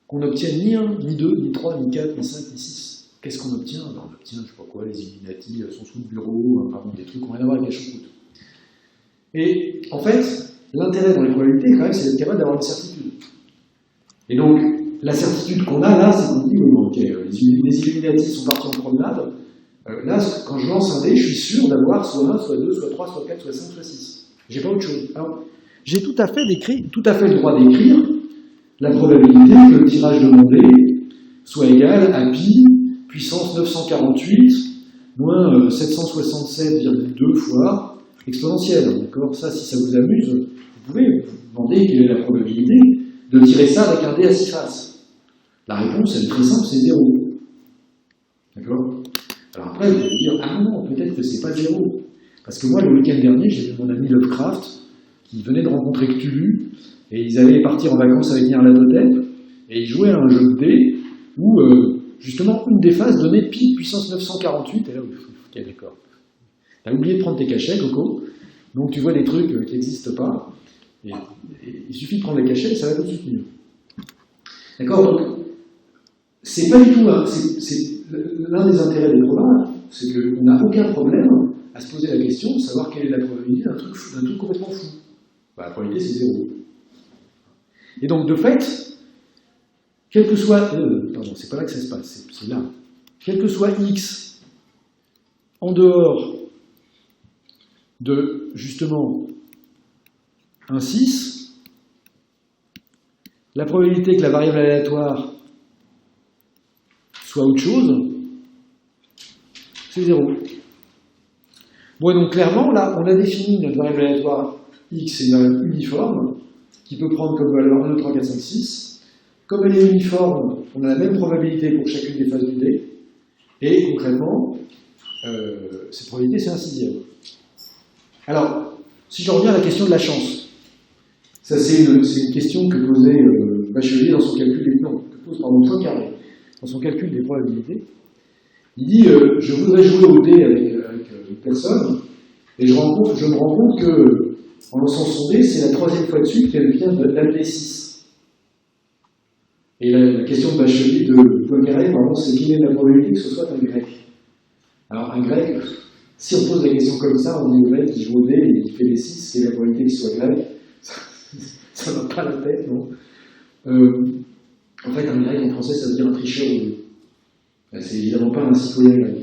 S1: qu'on n'obtienne ni 1, ni 2, ni 3, ni 4, ni 5, ni 6. Qu'est-ce qu'on obtient? Ben on obtient, je sais pas quoi, les Illuminati sont sous le bureau, pardon, des trucs qui n'ont rien à voir avec la choucroute. Et en fait, l'intérêt dans les probabilités, quand même, c'est d'être capable d'avoir une certitude. Et donc, la certitude qu'on a là, c'est qu'on dit, ok, les Illuminati sont partis en promenade. Là, quand je lance un dé, je suis sûr d'avoir soit 1, soit 2, soit 3, soit 4, soit 5, soit 6. J'ai pas autre chose. Alors, j'ai tout à fait le droit d'écrire la probabilité que le tirage demandé soit égal à pi puissance 948 moins 767,2 fois exponentielle. D'accord? Ça, si ça vous amuse, vous pouvez vous demander quelle est la probabilité de tirer ça avec un dé à 6 faces. La réponse, elle est très simple, c'est 0. D'accord? Alors après, vous allez dire, ah non, peut-être que c'est pas 0. Parce que moi, le week-end dernier, j'ai vu mon ami Lovecraft, qui venait de rencontrer Cthulhu, et ils allaient partir en vacances avec Nyarlathotep, et ils jouaient à un jeu de dés, où, justement, une des faces donnait pi puissance 948, et là, ok, d'accord. T'as oublié de prendre tes cachets, Coco, donc tu vois des trucs qui n'existent pas, et il suffit de prendre les cachets, et ça va tout de suite mieux. D'accord? Donc, c'est pas du tout, c'est l'un des intérêts des probas, c'est qu'on n'a aucun problème à se poser la question de savoir quelle est la probabilité d'un truc complètement fou. Bah, la probabilité, c'est 0. Et donc, de fait, quel que soit... pardon, c'est pas là que ça se passe, c'est là. Quel que soit x en dehors de, justement, un 6, la probabilité que la variable aléatoire soit autre chose, c'est 0. Bon, donc clairement, là, on a défini notre variable aléatoire x est une variable uniforme, qui peut prendre comme valeur 1, 2, 3, 4, 5, 6. Comme elle est uniforme, on a la même probabilité pour chacune des phases du dé, et concrètement, cette probabilité, c'est un sixième. Alors, si je reviens à la question de la chance, ça c'est une question que posait Bachelier dans son calcul des... Non, que pose, pardon, Poincaré, dans son calcul des probabilités. Il dit, je voudrais jouer au dé avec une personne, et je me rends compte que, en lançant son dé, c'est la troisième fois de suite qu'elle vient d'appeler 6. Et la question de Bachelier, de Poincaré, pardon, c'est quelle est la probabilité que ce soit un grec? Alors, un grec, si on pose la question comme ça, on dit au mec qui joue au dé et qui fait des 6, quelle est la probabilité qu'il soit grec? Ça n'a pas la tête, non? En fait, un grec en français, ça veut dire un tricheur au dé. C'est évidemment pas un citoyen grec.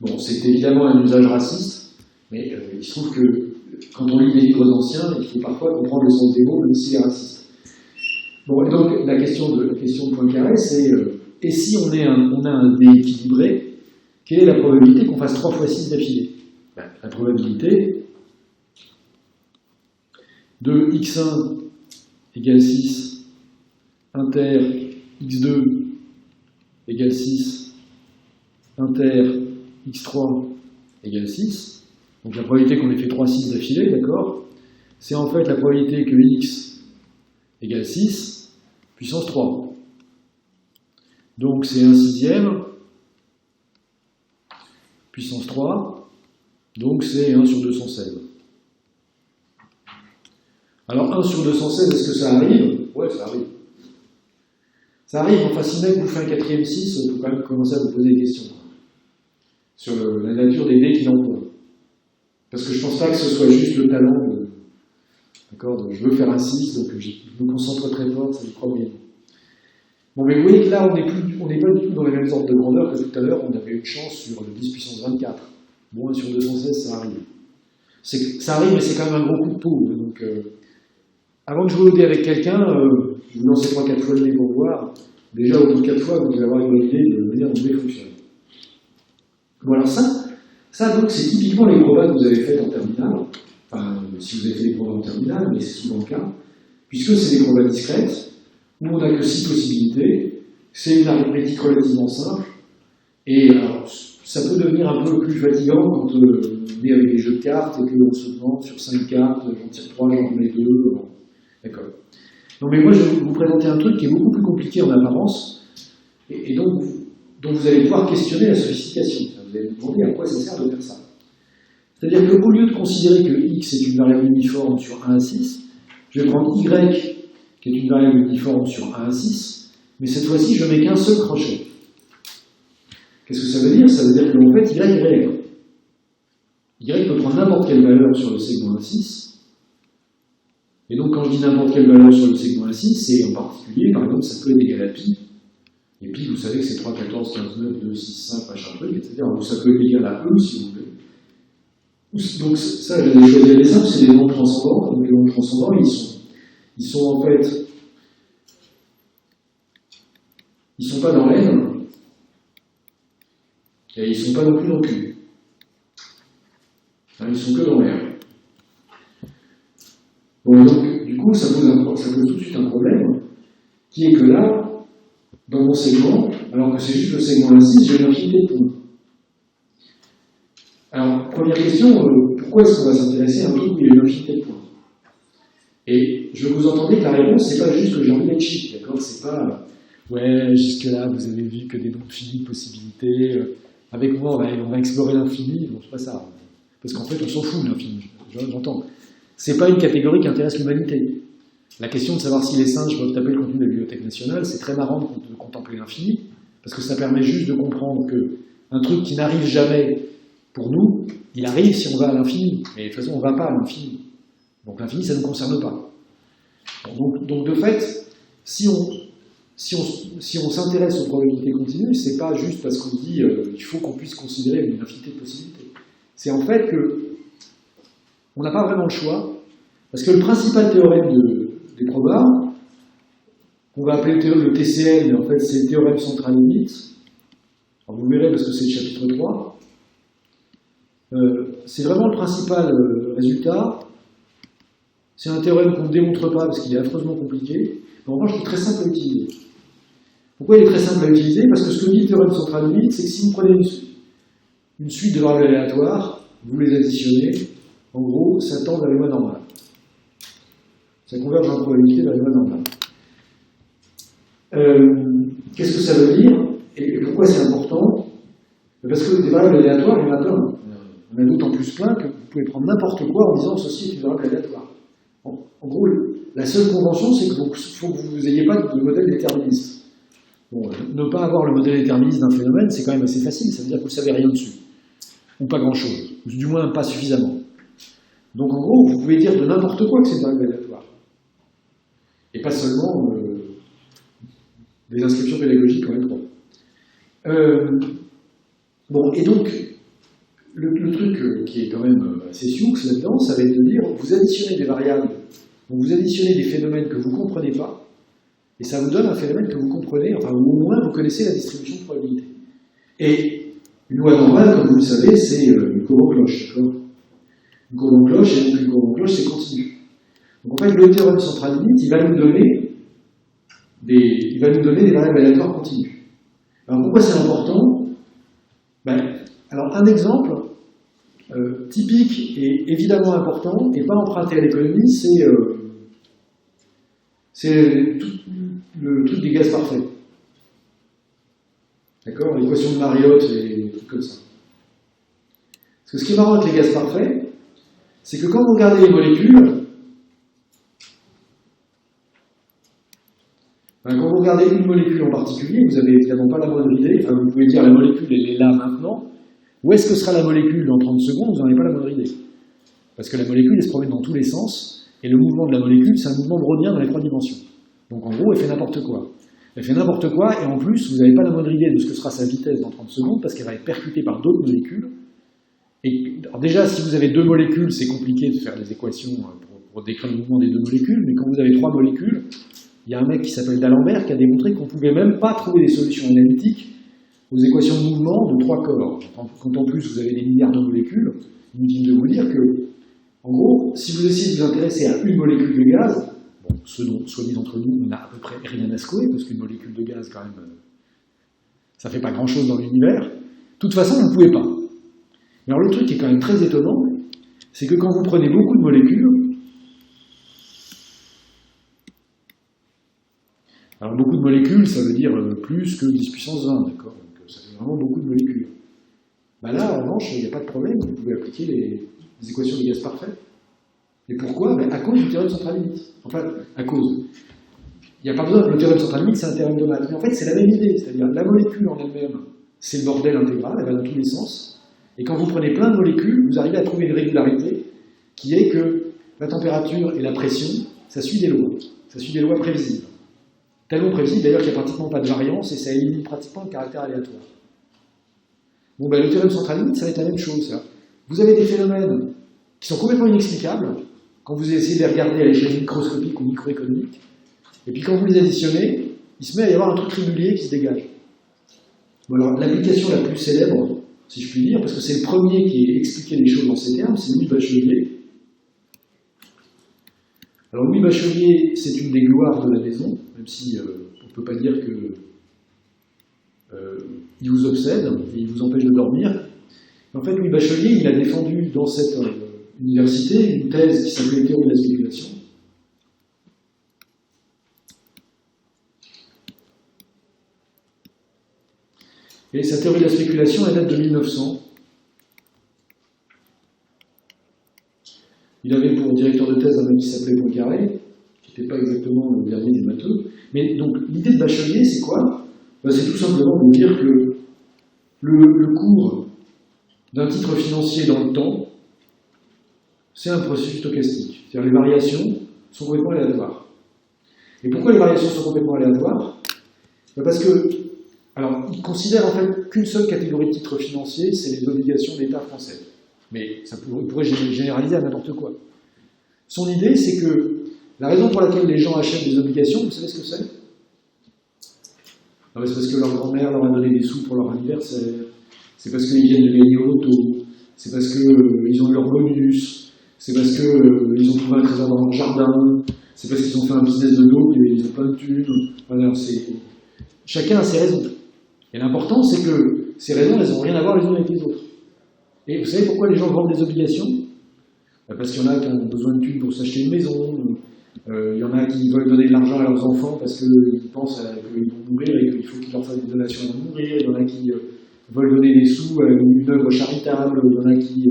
S1: Bon, c'est évidemment un usage raciste, mais il se trouve que quand on lit les livres anciens, il faut parfois comprendre le sens des mots, même s'il est raciste. Bon, et donc la question de Poincaré, c'est et si on a un dé équilibré, quelle est la probabilité qu'on fasse 3 fois 6 d'affilée? Ben, la probabilité de x1 égale 6 inter x2 égale 6 inter x3 égale 6, donc la probabilité qu'on ait fait 3 6 d'affilée, d'accord, c'est en fait la probabilité que x égale 6 puissance 3. Donc c'est 1 sixième puissance 3, donc c'est 1 sur 216. Alors 1 sur 216, est-ce que ça arrive? Ouais, ça arrive. Ça arrive, enfin si mec vous fait un 4e 6, il faut quand même commencer à vous poser des questions sur la nature des dés qu'il emploie. Parce que je pense pas que ce soit juste le talent de... D'accord, je veux faire un 6, donc je me concentre très fort, c'est le premier. Bon, mais vous voyez que là, on n'est pas du tout dans les mêmes ordres de grandeur que tout à l'heure, on avait une chance sur le 10 puissance 24. Bon, 1 sur 216, ça arrive. Ça arrive, mais c'est quand même un gros coup de peau. Donc, avant de jouer au dé avec quelqu'un, vous lancez 3-4 fois le dé pour voir. Déjà, au bout de 4 fois, vous allez avoir une bonne idée de la manière dont le dé fonctionne. Bon, alors ça donc, c'est typiquement les probas que vous avez faites en terminale. Enfin, si vous avez fait des probas en terminale, mais c'est souvent le cas. Puisque c'est des probas discrètes, où on n'a que 6 possibilités, c'est une arithmétique relativement simple, et alors, ça peut devenir un peu plus fatigant quand on est avec des jeux de cartes et qu'on se demande sur 5 cartes, j'en tire 3, j'en remets 2, d'accord. Non mais moi je vais vous présenter un truc qui est beaucoup plus compliqué en apparence, et donc vous allez pouvoir questionner la sophistication. Vous allez vous demander à quoi ça sert de faire ça. C'est-à-dire qu'au lieu de considérer que x est une variable uniforme sur 1 à 6, je vais prendre y qui est une variable uniforme sur 1 à 6, mais cette fois-ci je mets qu'un seul crochet. Qu'est-ce que ça veut dire? Ça veut dire qu'en fait y est réel. Y peut prendre n'importe quelle valeur sur le segment 1,6. Et donc quand je dis n'importe quelle valeur sur le segment 1,6, c'est en particulier, par exemple, ça peut être égal à pi. Et pi, vous savez que c'est 3, 14, 15, 9, 2, 6, 5, machin truc, etc. Donc ça peut être égal à E, si vous voulez. Donc ça, j'ai choisi les simples, c'est des nombres transcendants. Donc les nombres transcendants, ils sont en fait... Ils ne sont pas dans l'N, et ils ne sont pas non plus dans Q. Ils ne sont que dans R. Bon, donc, du coup, ça pose tout de suite un problème, qui est que là, dans mon segment, alors que c'est juste le segment 1,6, j'ai une infinité de points. Alors, première question, pourquoi est-ce qu'on va s'intéresser à un truc où il y a une infinité de points? Et je vous entendais que la réponse, c'est pas juste que j'ai envie d'être chic, d'accord? C'est pas, ouais, jusque-là, vous avez vu que des nombres finis de possibilités, avec moi, on va explorer l'infini, bon, c'est pas ça. Parce qu'en fait, on s'en fout de l'infini, j'entends. C'est pas une catégorie qui intéresse l'humanité. La question de savoir si les singes peuvent taper le contenu de la Bibliothèque nationale, c'est très marrant de contempler l'infini, parce que ça permet juste de comprendre qu'un truc qui n'arrive jamais pour nous, il arrive si on va à l'infini. Mais de toute façon, on ne va pas à l'infini. Donc l'infini, ça ne nous concerne pas. Donc de fait, si on s'intéresse aux probabilités continues, c'est pas juste parce qu'on dit il faut qu'on puisse considérer une infinité de possibilités. C'est en fait que on n'a pas vraiment le choix, parce que le principal théorème des probas, qu'on va appeler le TCL, mais en fait c'est le théorème central limite, alors vous verrez parce que c'est le chapitre 3, c'est vraiment le principal résultat. C'est un théorème qu'on ne démontre pas parce qu'il est affreusement compliqué, mais en revanche il est très simple à utiliser. Pourquoi il est très simple à utiliser? Parce que ce que dit le théorème central limite, c'est que si vous prenez une suite de variables aléatoires, vous les additionnez, en gros, ça tend vers les lois normales. Ça converge en probabilité vers les lois normales. Qu'est-ce que ça veut dire? Et pourquoi c'est important? Parce que des variables aléatoires, il y en a plein. On a d'autant plus plein que vous pouvez prendre n'importe quoi en disant ceci est une variable aléatoire. En gros, la seule convention, c'est qu'il faut que vous n'ayez pas de modèle déterministe. Bon, ne pas avoir le modèle déterministe d'un phénomène, c'est quand même assez facile, ça veut dire que vous ne savez rien dessus. Ou pas grand-chose. Ou du moins pas suffisamment. Donc en gros, vous pouvez dire de n'importe quoi que c'est une variable aléatoire. Et pas seulement des inscriptions pédagogiques en M3. Bon, et donc, le truc qui est quand même assez sioux là-dedans, ça va être de dire, vous additionnez des variables, donc vous additionnez des phénomènes que vous ne comprenez pas, et ça vous donne un phénomène que vous comprenez, enfin au moins vous connaissez la distribution de probabilité. Et une loi normale, comme vous le savez, c'est une courbe en cloche, d'accord? Une courbe en cloche, et donc une courbe en cloche, c'est continu. Donc en fait, le théorème central limite, il va nous donner des variables aléatoires continues. Alors pourquoi c'est important? Alors un exemple typique et évidemment important, et pas emprunté à l'économie, c'est le truc des gaz parfaits. D'accord? L'équation de Mariotte et des trucs comme ça. Parce que ce qui est marrant avec les gaz parfaits, c'est que quand vous regardez les molécules, quand vous regardez une molécule en particulier, vous n'avez évidemment pas la moindre idée, enfin vous pouvez dire la molécule elle est là maintenant, où est-ce que sera la molécule dans 30 secondes, vous n'en avez pas la moindre idée. Parce que la molécule elle se promène dans tous les sens, et le mouvement de la molécule c'est un mouvement brownien dans les 3 dimensions. Donc en gros elle fait n'importe quoi. Elle fait n'importe quoi, et en plus vous n'avez pas la moindre idée de ce que sera sa vitesse dans 30 secondes, parce qu'elle va être percutée par d'autres molécules. Et alors déjà, si vous avez 2 molécules, c'est compliqué de faire des équations pour décrire le mouvement des 2 molécules, mais quand vous avez 3 molécules, il y a un mec qui s'appelle D'Alembert qui a démontré qu'on ne pouvait même pas trouver des solutions analytiques aux équations de mouvement de 3 corps. Quand en plus vous avez des milliards de molécules, inutile de vous dire que, en gros, si vous essayez de vous intéresser à une molécule de gaz, bon, ce dont, soit dit entre nous, on n'a à peu près rien à secouer, parce qu'une molécule de gaz, quand même, ça ne fait pas grand-chose dans l'univers. De toute façon, vous ne pouvez pas. Mais alors le truc qui est quand même très étonnant, c'est que quand vous prenez beaucoup de molécules, Alors beaucoup de molécules, ça veut dire plus que 10 puissance 20, d'accord? Donc ça fait vraiment beaucoup de molécules. Bah là, en revanche, il n'y a pas de problème, vous pouvez appliquer les équations de gaz parfait. Et pourquoi? À cause du théorème central limite. Enfin, à cause. Il n'y a pas besoin, le théorème central limite, c'est un théorème de maths. Mais en fait, c'est la même idée, c'est-à-dire la molécule en elle-même, c'est le bordel intégral, elle va dans tous les sens. Et quand vous prenez plein de molécules, vous arrivez à trouver une régularité qui est que la température et la pression, ça suit des lois. Ça suit des lois prévisibles. Tellement prévisibles d'ailleurs qu'il n'y a pratiquement pas de variance et ça élimine pratiquement le caractère aléatoire. Bon, le théorème central limite, ça va être la même chose. Ça. Vous avez des phénomènes qui sont complètement inexplicables quand vous essayez de les regarder à l'échelle microscopique ou microéconomique. Et puis quand vous les additionnez, il se met à y avoir un truc régulier qui se dégage. Bon, alors, l'application la plus célèbre, si je puis dire, parce que c'est le premier qui a expliqué les choses dans ces termes, c'est Louis Bachelier. Alors Louis Bachelier, c'est une des gloires de la maison, même si on ne peut pas dire que il vous obsède et il vous empêche de dormir. En fait, Louis Bachelier, il a défendu dans cette université une thèse qui s'appelait théorie de la spéculation. Et sa théorie de la spéculation, elle date de 1900. Il avait pour directeur de thèse un mec qui s'appelait Poincaré, qui n'était pas exactement le dernier des matheux. Mais donc, l'idée de Bachelier, c'est quoi? C'est tout simplement de dire que le cours d'un titre financier dans le temps, c'est un processus stochastique. C'est-à-dire les variations sont complètement aléatoires. Et pourquoi les variations sont complètement aléatoires? Parce que, alors, il considère en fait qu'une seule catégorie de titres financiers, c'est les obligations d'État français. Mais ça pourrait généraliser à n'importe quoi. Son idée, c'est que la raison pour laquelle les gens achètent des obligations, vous savez ce que c'est? C'est parce que leur grand-mère leur a donné des sous pour leur anniversaire, c'est parce qu'ils viennent de gagner au loto, c'est parce qu'ils ont eu leur bonus, c'est parce qu'ils ont trouvé un trésor dans leur jardin, c'est parce qu'ils ont fait un business de dope et ils ont plein de thunes. Alors, chacun a ses raisons. Et l'important, c'est que ces raisons, elles n'ont rien à voir les unes avec les autres. Et vous savez pourquoi les gens vendent des obligations? Parce qu'il y en a qui ont besoin de thunes pour s'acheter une maison, il y en a qui veulent donner de l'argent à leurs enfants parce qu'ils pensent qu'ils vont mourir et qu'il faut qu'ils leur fassent des donations avant de mourir, il y en a qui veulent donner des sous à une œuvre charitable, il y en a qui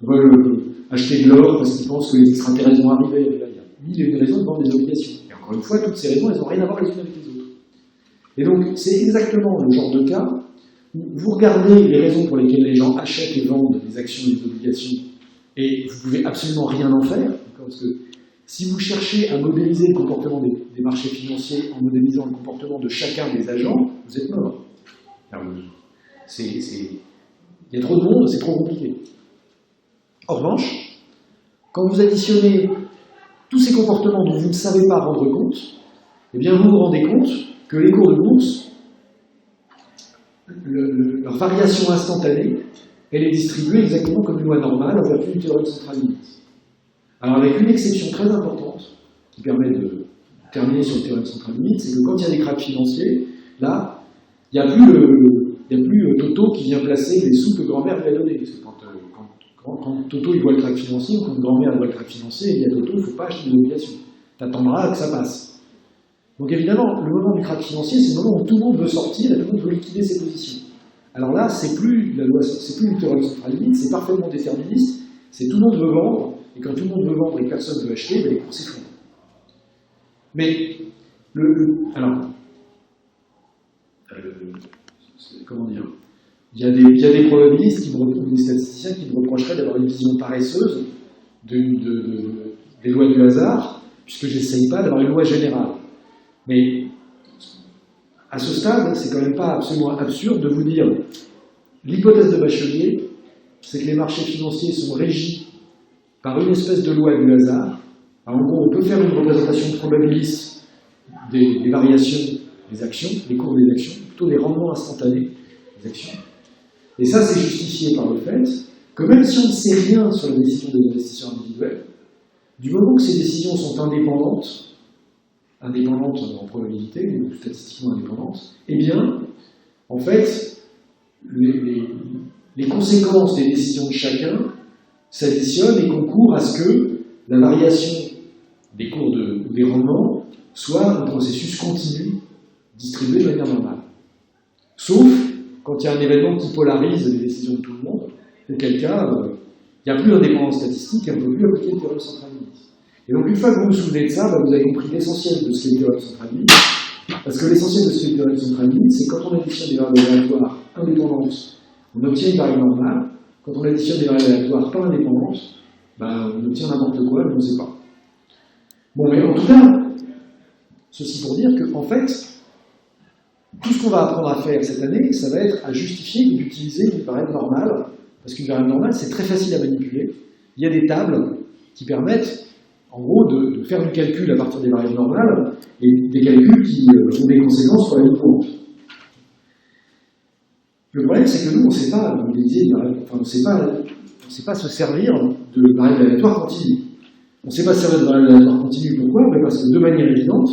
S1: veulent acheter de l'or parce qu'ils pensent que les extraterrestres vont arriver. Il y a une raison de vendre des obligations. Et encore une fois, toutes ces raisons, elles n'ont rien à voir les unes avec les autres. Et donc, c'est exactement le genre de cas où vous regardez les raisons pour lesquelles les gens achètent et vendent des actions et des obligations et vous ne pouvez absolument rien en faire, parce que si vous cherchez à modéliser le comportement des marchés financiers en modélisant le comportement de chacun des agents, vous êtes mort. Il y a trop de monde, c'est trop compliqué. En revanche, quand vous additionnez tous ces comportements dont vous ne savez pas rendre compte, eh bien vous vous rendez compte que les cours de bourse, leur variation instantanée, elle est distribuée exactement comme une loi normale en vertu du théorème central limite. Alors avec une exception très importante, qui permet de terminer sur le théorème central limite, c'est que quand il y a des cracks financiers, là, il n'y a plus Toto qui vient placer les sous que grand-mère lui a donnés. Parce que quand Toto il voit le crack financier, ou quand grand-mère voit le crack financier, il dit à Toto, il ne faut pas acheter des obligations. Tu attendras que ça passe. Donc évidemment, le moment du crack financier, c'est le moment où tout le monde veut sortir et tout le monde veut liquider ses positions. Alors là, c'est plus le théorème central limite, c'est parfaitement déterministe, c'est tout le monde veut vendre, et quand tout le monde veut vendre et que personne ne veut acheter, les cours s'effondrent. Mais, comment dire, il y a des probabilistes ou des statisticiens qui me reprocheraient d'avoir une vision paresseuse des lois du hasard, puisque je n'essaye pas d'avoir une loi générale. Mais à ce stade, c'est quand même pas absolument absurde de vous dire l'hypothèse de Bachelier, c'est que les marchés financiers sont régis par une espèce de loi du hasard. Alors, en gros, on peut faire une représentation probabiliste des variations des actions, des cours des actions, plutôt des rendements instantanés des actions. Et ça, c'est justifié par le fait que même si on ne sait rien sur les décisions des investisseurs individuels, du moment que ces décisions sont indépendantes en probabilité, ou statistiquement indépendantes, eh bien, en fait, les conséquences des décisions de chacun s'additionnent et concourent à ce que la variation des cours ou des rendements soit un processus continu, distribué de manière normale. Sauf quand il y a un événement qui polarise les décisions de tout le monde, auquel cas, il n'y a plus d'indépendance statistique et on ne peut plus appliquer le théorème central limite. Et donc, une fois que vous vous souvenez de ça, vous avez compris l'essentiel de ce qu'est le théorème central limite. Parce que l'essentiel de ce qu'est le théorème central limite, c'est quand on additionne des variables aléatoires indépendantes, on obtient une variable normale. Quand on additionne des variables aléatoires pas indépendantes, on obtient n'importe quoi, mais on ne sait pas. Bon, mais en tout cas, ceci pour dire que, en fait, tout ce qu'on va apprendre à faire cette année, ça va être à justifier d'utiliser une variable normale, parce qu'une variable normale, c'est très facile à manipuler. Il y a des tables qui permettent, en gros, de faire du calcul à partir des variables normales, et des calculs qui ont des conséquences sur la vie courante. Le problème, c'est que nous, on ne sait pas mobiliser, on ne sait pas se servir de variables aléatoires continues. On ne sait pas se servir de variables aléatoires continues. Pourquoi? Parce que de manière évidente,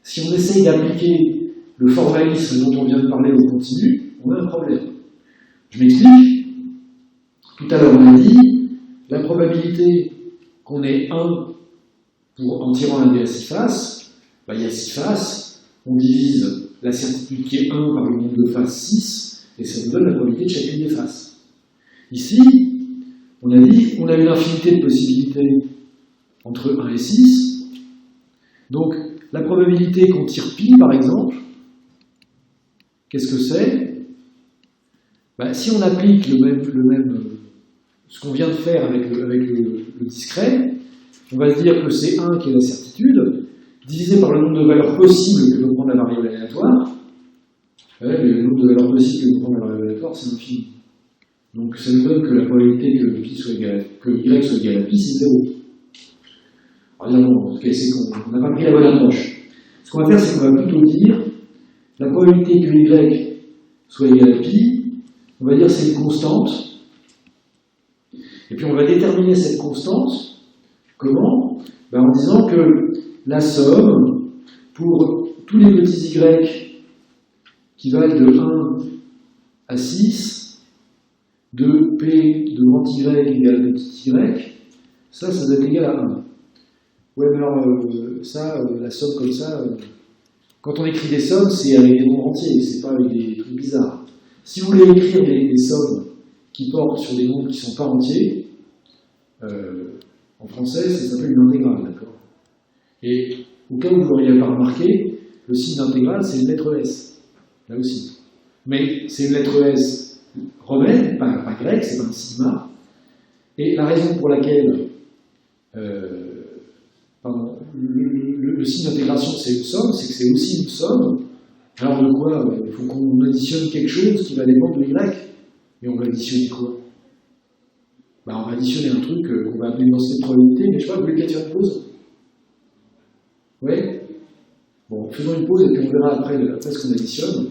S1: si on essaye d'appliquer le formalisme dont on vient de parler au continu, on a un problème. Je m'explique. Tout à l'heure, on a dit la probabilité qu'on ait 1 en tirant un dé à 6 faces, il y a 6 faces, on divise la certitude qui est 1 par le nombre de faces 6, et ça nous donne la probabilité de chacune des faces. Ici, on a dit on a une infinité de possibilités entre 1 et 6. Donc, la probabilité qu'on tire pi, par exemple, qu'est-ce que c'est? Si on applique ce qu'on vient de faire avec le discret, on va se dire que c'est 1 qui est la certitude, divisé par le nombre de valeurs possibles que peut prendre la variable aléatoire. Mais le nombre de valeurs possibles que peut prendre la variable aléatoire, c'est infini. Donc ça nous donne que la probabilité que y soit égal à pi, c'est 0. Alors non, c'est qu'on n'a pas pris la bonne approche. Ce qu'on va faire, c'est qu'on va plutôt dire la probabilité que y soit égal à pi, on va dire c'est une constante. Et puis on va déterminer cette constante, comment? En disant que la somme, pour tous les petits y qui valent de 1 à 6, de p de grand y égale à petit y, ça doit être égal à 1. Ouais, mais alors, la somme comme ça, quand on écrit des sommes, c'est avec des nombres entiers, c'est pas avec des trucs bizarres. Si vous voulez écrire des sommes qui portent sur des nombres qui ne sont pas entiers, en français, ça s'appelle une intégrale, d'accord? Et au cas où vous l'auriez pas remarqué, le signe d'intégrale, c'est une lettre S, là aussi. Mais c'est une lettre S romaine, pas grecque, c'est pas un sigma. Et la raison pour laquelle le signe d'intégration, c'est une somme, c'est que c'est aussi une somme. Alors de quoi? Il faut qu'on additionne quelque chose qui va dépendre de y. Mais on va additionner quoi? On va additionner un truc qu'on va appeler une densité de probabilité, mais je sais pas, vous voulez qu'elle faire une pause? Oui? Bon, faisons une pause et puis on verra après ce qu'on additionne.